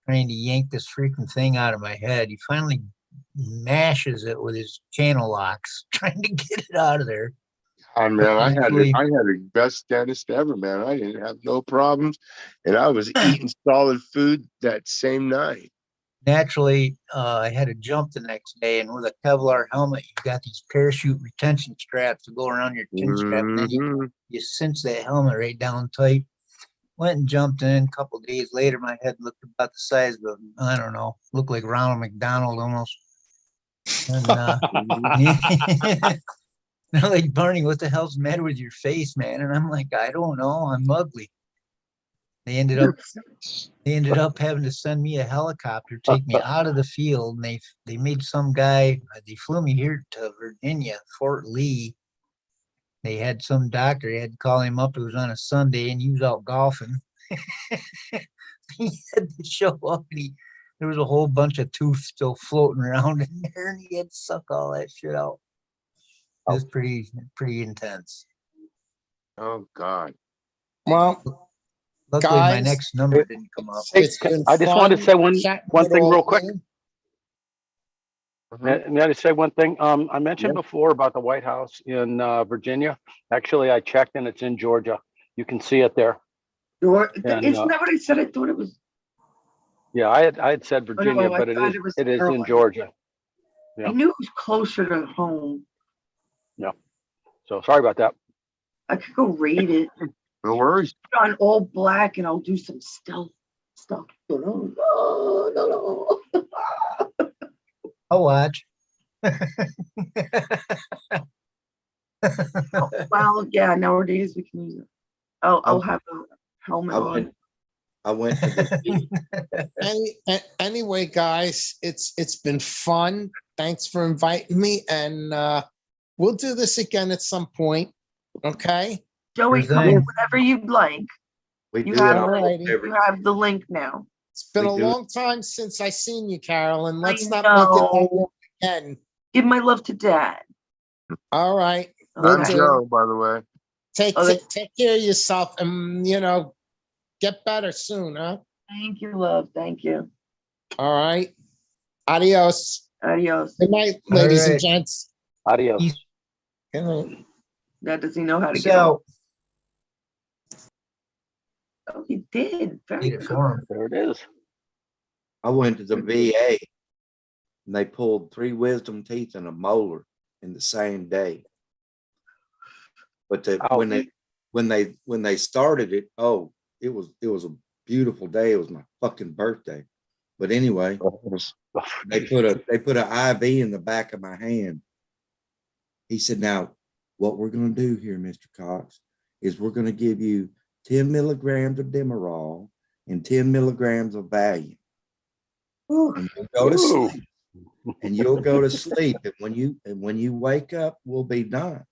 trying to yank this freaking thing out of my head. He finally mashes it with his channel locks, trying to get it out of there. Man, I had Thankfully- the best dentist ever, man. I didn't have no problems, and I was eating solid food that same night. Naturally, I had to jump the next day, and with a Kevlar helmet, you got these parachute retention straps to go around your chin strap, and then Mhm. you cinch that helmet right down tight. Went and jumped in. A couple of days later, my head looked about the size of I don't know, looked like Ronald McDonald almost. And they're like, Barney, what the hell's the matter with your face, man? And I'm like, I don't know, I'm ugly. They ended up having to send me a helicopter, take me out of the field, and they made some guy, they flew me here to Virginia, Fort Lee. They had some doctor, they had to call him up. It was on a Sunday and he was out golfing. He had to show up and there was a whole bunch of tooth still floating around in there and he had to suck all that shit out. It was pretty intense. Oh God. well, Luckily, my Guys, next number didn't come up. Hey, it's been I just wanted to say fun chatting one with thing all real of quick. you. May I just say one thing? I mentioned before about the White House in Virginia. Actually, I checked and it's in Georgia. You can see it there. Isn't And, that what I said? I thought it was. Yeah, I had said Virginia, I but it thought is it was in Carolina. Georgia. Yeah. I knew it was closer to home. So sorry about that. I could go raid it. No worries. Put on all black and I'll do some stealth stuff. No. I'll watch. Well, yeah, nowadays we can use it. I'll have a helmet I on. went to the, Anyway, guys, it's been fun. Thanks for inviting me, and we'll do this again at some point. Okay. Joey, Sure come in thing. whenever you'd like. we You do it have, Alrighty. you have the link now. It's been We a do. long time since I seen you, Carolyn. Let's I not make it that know. long again. Give my love to Dad. All right. Will I'm Okay. do. Joe, by the way. Take Oh, that- take care of yourself, and get better soon, huh? Thank you, love. Thank you. All right. Adios. Adios. Good night, All ladies and right. gents. Adios. Good night. Now, does he know how to get on? So, Oh, he did. Very need it good. for him. There it is. I went to the VA and they pulled 3 wisdom teeth and a molar in the same day. But when they started it, oh, it was a beautiful day. It was my fucking birthday. But anyway, they put an IV in the back of my hand. He said, "Now, what we're going to do here, Mr. Cox, is we're going to give you 10 milligrams of Demerol and 10 milligrams of Valium. And you'll go to Ooh. sleep. And you'll go to sleep. And when you wake up, we'll be done."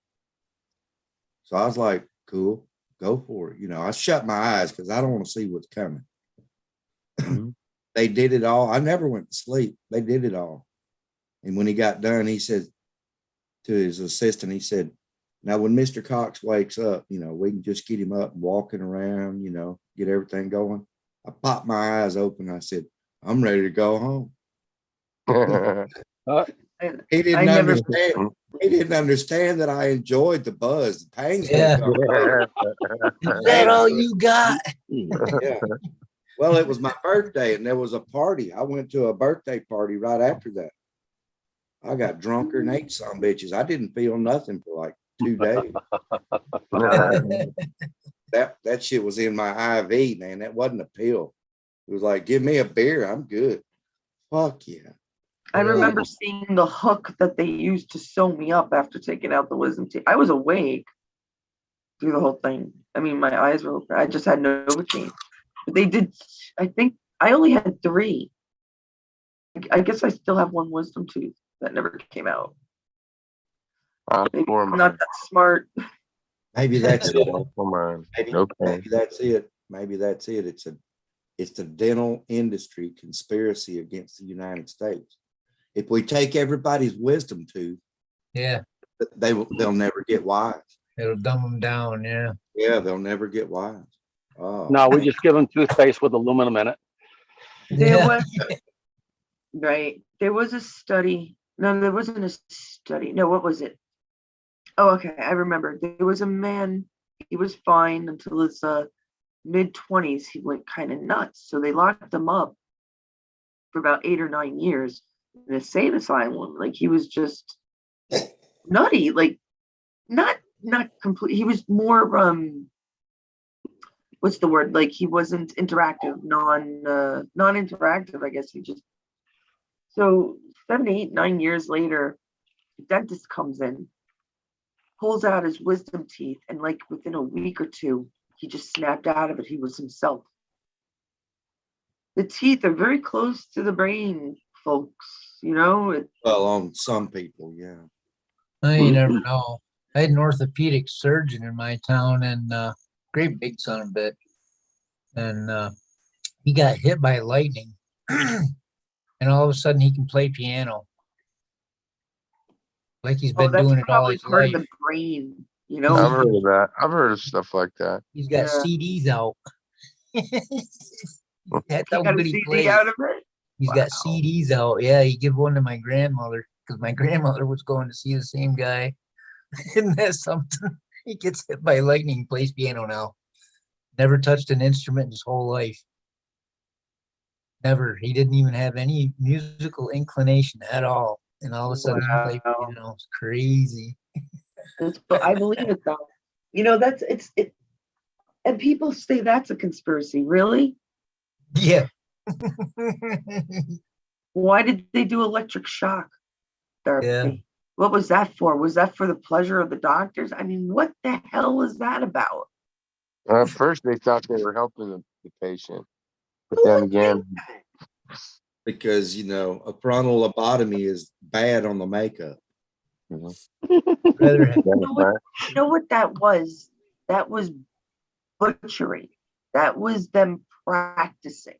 So I was like, cool, go for it. I shut my eyes because I don't want to see what's coming. They did it all. I never went to sleep. They did it all. And when he got done, he said to his assistant, he said, "Now, when Mr. Cox wakes up, we can just get him up and walking around, get everything going." I popped my eyes open. I said, "I'm ready to go home." He didn't I never- understand. He didn't understand that I enjoyed the buzz. The pain's Yeah. gonna come. Is that all you got? Yeah. Well, it was my birthday and there was a party. I went to a birthday party right after that. I got drunker and ate some bitches. I didn't feel nothing for like 2 days. That shit was in my IV, man. That wasn't a pill. It was like, give me a beer. I'm good. Fuck yeah. I remember seeing the hook that they used to sew me up after taking out the wisdom teeth. I was awake through the whole thing. I mean, my eyes were open. I just had Novocaine. But they did, I think, I only had 3. I guess I still have 1 wisdom tooth that never came out. Maybe I'm not that smart. Maybe that's it. Maybe, Okay. maybe that's it. Maybe that's it. It's the dental industry conspiracy against the United States. If we take everybody's wisdom tooth, Yeah, they'll never get wise. it'll dumb them down. Yeah. Yeah, they'll never get wise. Oh. No, we just give them toothpaste with aluminum in it. There Yeah. was, right. There was a study. No, there wasn't a study. No, what was it? Oh, okay. I remember. There was a man, he was fine until his mid-20s. He went kind of nuts. So they locked him up for about 8 or 9 years in a sane asylum. Like he was just nutty. Like not complete. He was more what's the word? Like he wasn't interactive, non-interactive, I guess. He just, so 7, 8, 9 years later, the dentist comes in, pulls out his wisdom teeth, and like within a week or 2, he just snapped out of it. He was himself. The teeth are very close to the brain, folks. Well, on some people, yeah. You never know. I had an orthopedic surgeon in my town, and great big son of a bitch. And he got hit by lightning, and all of a sudden he can play piano, like he's been that's doing it all probably his part life. of the brain. I've heard of that. I've heard of stuff like that. He's got Yeah. CDs out. That's He how got a good he CD plays. out of it. He's got CDs out. Yeah, he gave one to my grandmother because my grandmother was going to see the same guy. Isn't that something? He gets hit by lightning, plays piano now. Never touched an instrument in his whole life. Never. He didn't even have any musical inclination at all. And all of a sudden, he played Wow. piano. It's crazy. But I believe it though. That's it. And people say that's a conspiracy. Really? Yeah. Why did they do electric shock therapy? What was that for? Was that for the pleasure of the doctors? I mean, what the hell was that about? At first, they thought they were helping the patient, but Who then would again, think that? Because, a frontal lobotomy is bad on the makeup. Rather have You know what that was? That was butchery. That was them practicing.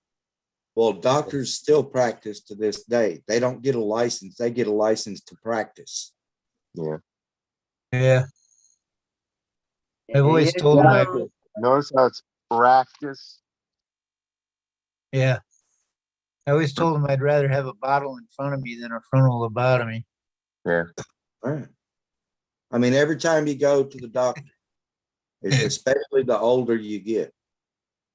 Well, doctors still practice to this day. They don't get a license. They get a license to practice. yeah. Yeah, I've always There you told my, go. Notice how it's practice. yeah. I always told him I'd rather have a bottle in front of me than a frontal lobotomy. Yeah. Right. I mean, every time you go to the doctor, especially the older you get,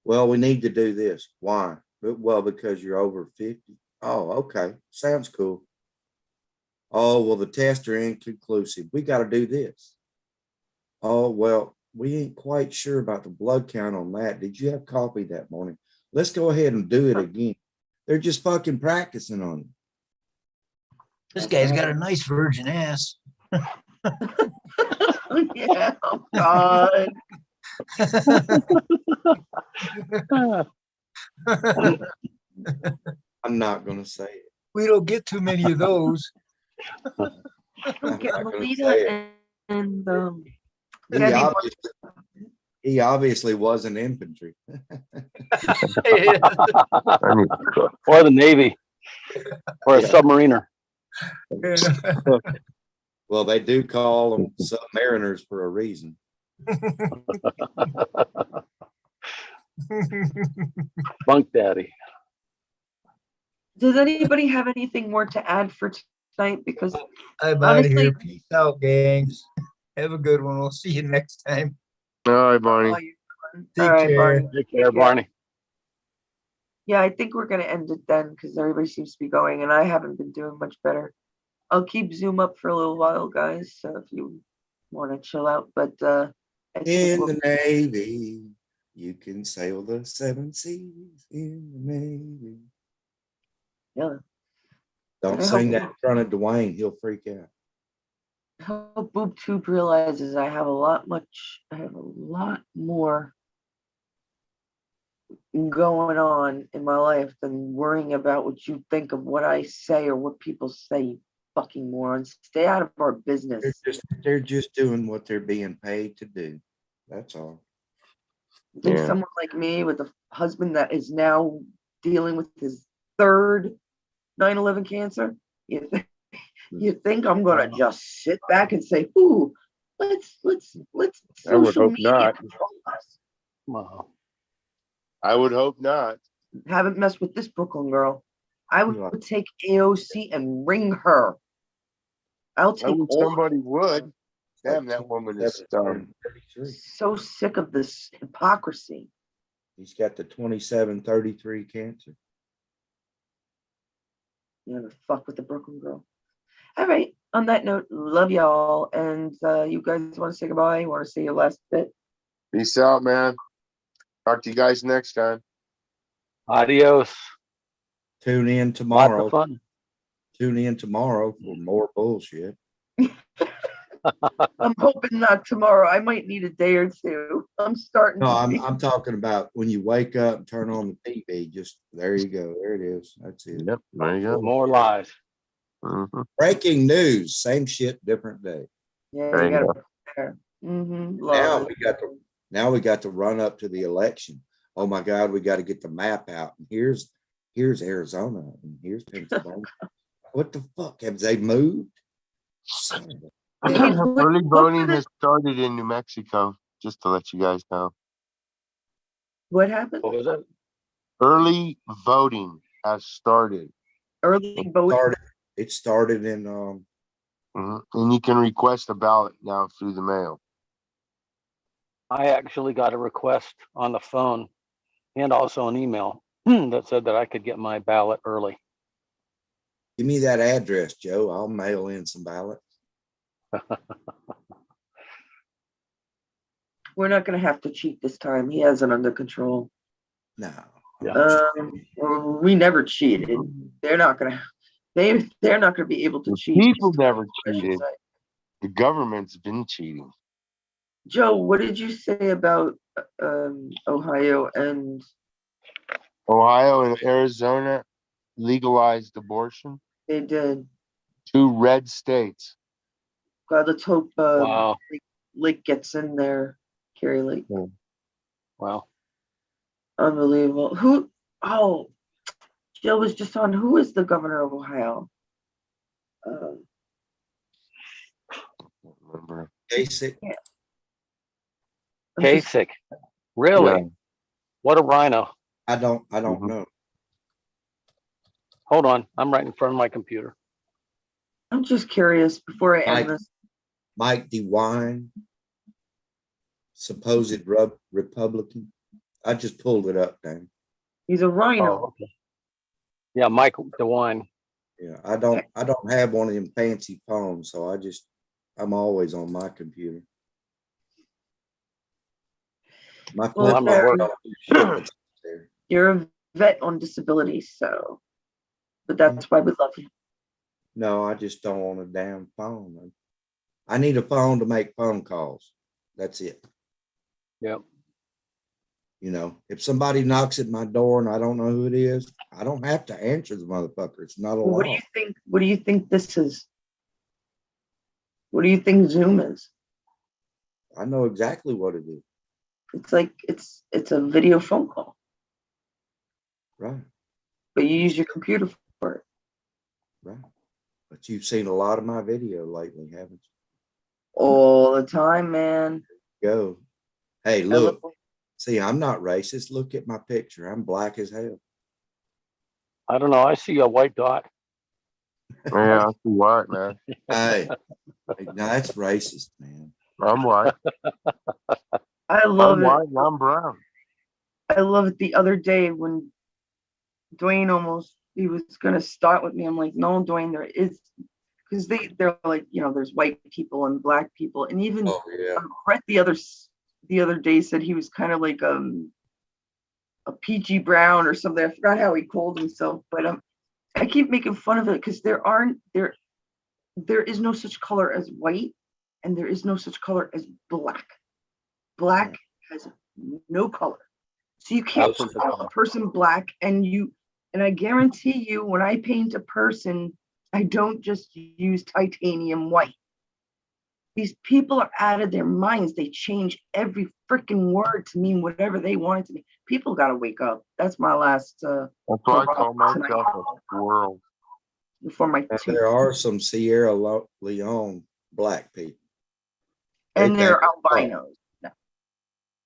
well, we need to do this. Why? Well, because you're over 50. Oh, okay. Sounds cool. Oh, well, the tests are inconclusive. We got to do this. Oh, well, we ain't quite sure about the blood count on that. Did you have coffee that morning? Let's go ahead and do it again. They're just fucking practicing on you. This guy's got a nice virgin ass. Yeah, oh God. I'm not going to say it. We don't get too many of those. Okay, not gonna Melita say it. and He Debbie obviously, he obviously wasn't infantry. I mean, Or the Navy, or a Yeah. submariner. Well, they do call them submariners for a reason. Bunk daddy. Does anybody have anything more to add for tonight? Because I'm out of honestly, here. Peace out, gangs. Have a good one. We'll see you next time. all right, Barney. all Take right, care. Barney. Take care, Barney. Yeah, I think we're gonna end it then because everybody seems to be going, and I haven't been doing much better. I'll keep Zoom up for a little while, guys. So if you want to chill out, but I think In we'll- the Navy, you can sail the 7 seas in the Navy. yeah. Don't I sing hope- that in front of Dwayne. He'll freak out. I hope BoobTube realizes I have a lot more going on in my life than worrying about what you think of what I say or what people say, you fucking morons. Stay out of our business. They're just doing what they're being paid to do. That's all. You think Yeah. someone like me with a husband that is now dealing with his third 9/11 cancer, you think I'm gonna just sit back and say, ooh, let's I would social hope media not. control us. Wow. I would hope not. Haven't messed with this Brooklyn girl. I Yeah. would take AOC and ring her. I'll I take wish all. somebody would. Damn, Like that woman is 27-33. So sick of this hypocrisy. He's got the 27-33 cancer. You know, fuck with the Brooklyn girl. All right. On that note, love y'all. And you guys want to say goodbye? You want to say your last bit? Peace out, man. Talk to you guys next time. Adios. Tune in Lots tomorrow. of fun. Tune in tomorrow for more bullshit. I'm hoping not tomorrow. I might need a day or two. I'm starting No, to be. I'm talking about when you wake up and turn on the TV. Just there you go. There it is. That's it. Yep, there you go. More lies. Mhm. Breaking news. Same shit, different day. Yeah, There you you gotta prepare. Mm-hmm. Now we got to run up to the election. Oh my God, we got to get the map out. And here's Arizona and here's Pennsylvania. What the fuck? Have they moved? Early voting has started in New Mexico, just to let you guys know. What happened? What was it? Early voting has started. Early voting. It started in Mhm. And you can request a ballot now through the mail. I actually got a request on the phone and also an email that said that I could get my ballot early. give me that address, Joe. I'll mail in some ballots. We're not gonna have to cheat this time. He has it under control. No. Yeah. We never cheated. They're not gonna. They're not gonna be able to The cheat. people never I should cheated. say. The government's been cheating. Joe, what did you say about Ohio and Ohio and Arizona legalized abortion. they did? 2 red states. God, let's hope Wow. Lake gets in there. Carrie Lake. Wow. Unbelievable. Who? Oh, Joe was just on. Who is the governor of Ohio? Remember? Basic. I'm just- Kasich. Really? Yeah. What a rhino. I don't Mhm. know. Hold on. I'm right in front of my computer. I'm just curious before I end Mike. this. Mike DeWine, supposed Republican. I just pulled it up, Dan. He's a rhino. Oh, okay. Yeah, Mike DeWine. Yeah, I don't have one of them fancy phones, so I'm always on my computer. My Well, phone I'm Barry, don't there. you're a vet on disability, so, but that's why we love you. No, I just don't want a damn phone. I need a phone to make phone calls. That's it. Yep. You know, if somebody knocks at my door and I don't know who it is, I don't have to answer the motherfucker. It's not a Well, what do law. you think? What do you think this is? What do you think Zoom is? I know exactly what it is. It's like it's a video phone call, Right, but you use your computer for it. right. But you've seen a lot of my video lately, haven't you? All the time, man. Go. Hey, I look. love- See, I'm not racist. Look at my picture. I'm black as hell. I don't know. I see a white dot. Yeah, I see white, man. Hey, now that's racist, man. I'm white. I love I'm it. white and I'm brown. I love it. The other day when Dwayne he was gonna start with me. I'm like, no, Dwayne, there is, because they're like, there's white people and black people, and even Oh, yeah. Brett the other day said he was kind of like a PG Brown or something. I forgot how he called himself, but I keep making fun of it because there is no such color as white, and there is no such color as black. Black has no color. So you can't Absence of call color. a person black, and I guarantee you when I paint a person, I don't just use titanium white. These people are out of their minds. They change every freaking word to mean whatever they want it to mean. People got to wake up. That's my last That's why I call hurrah tonight myself a squirrel. before my And tea. there are some Sierra Leone black people. And They they're think it's white. albinos. No.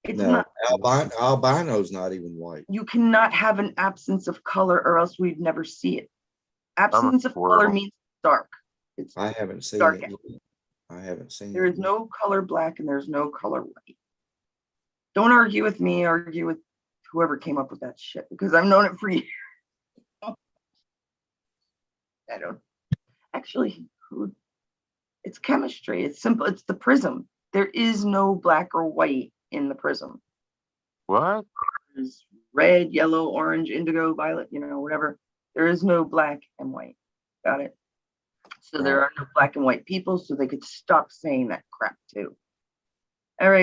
It's No, not. albino's not even white. You cannot have an absence of color or else we'd never see it. Absence of color squirrel. means dark. It's I haven't seen dark. it. I haven't seen There it. is no color black and there's no color white. Don't argue with me, argue with whoever came up with that shit, because I've known it for years. I don't actually, it's chemistry. It's simple. It's the prism. There is no black or white in the prism. What? There's red, yellow, orange, indigo, violet, whatever. There is no black and white. Got it? So there are no black and white people, so they could stop saying that crap too. All right.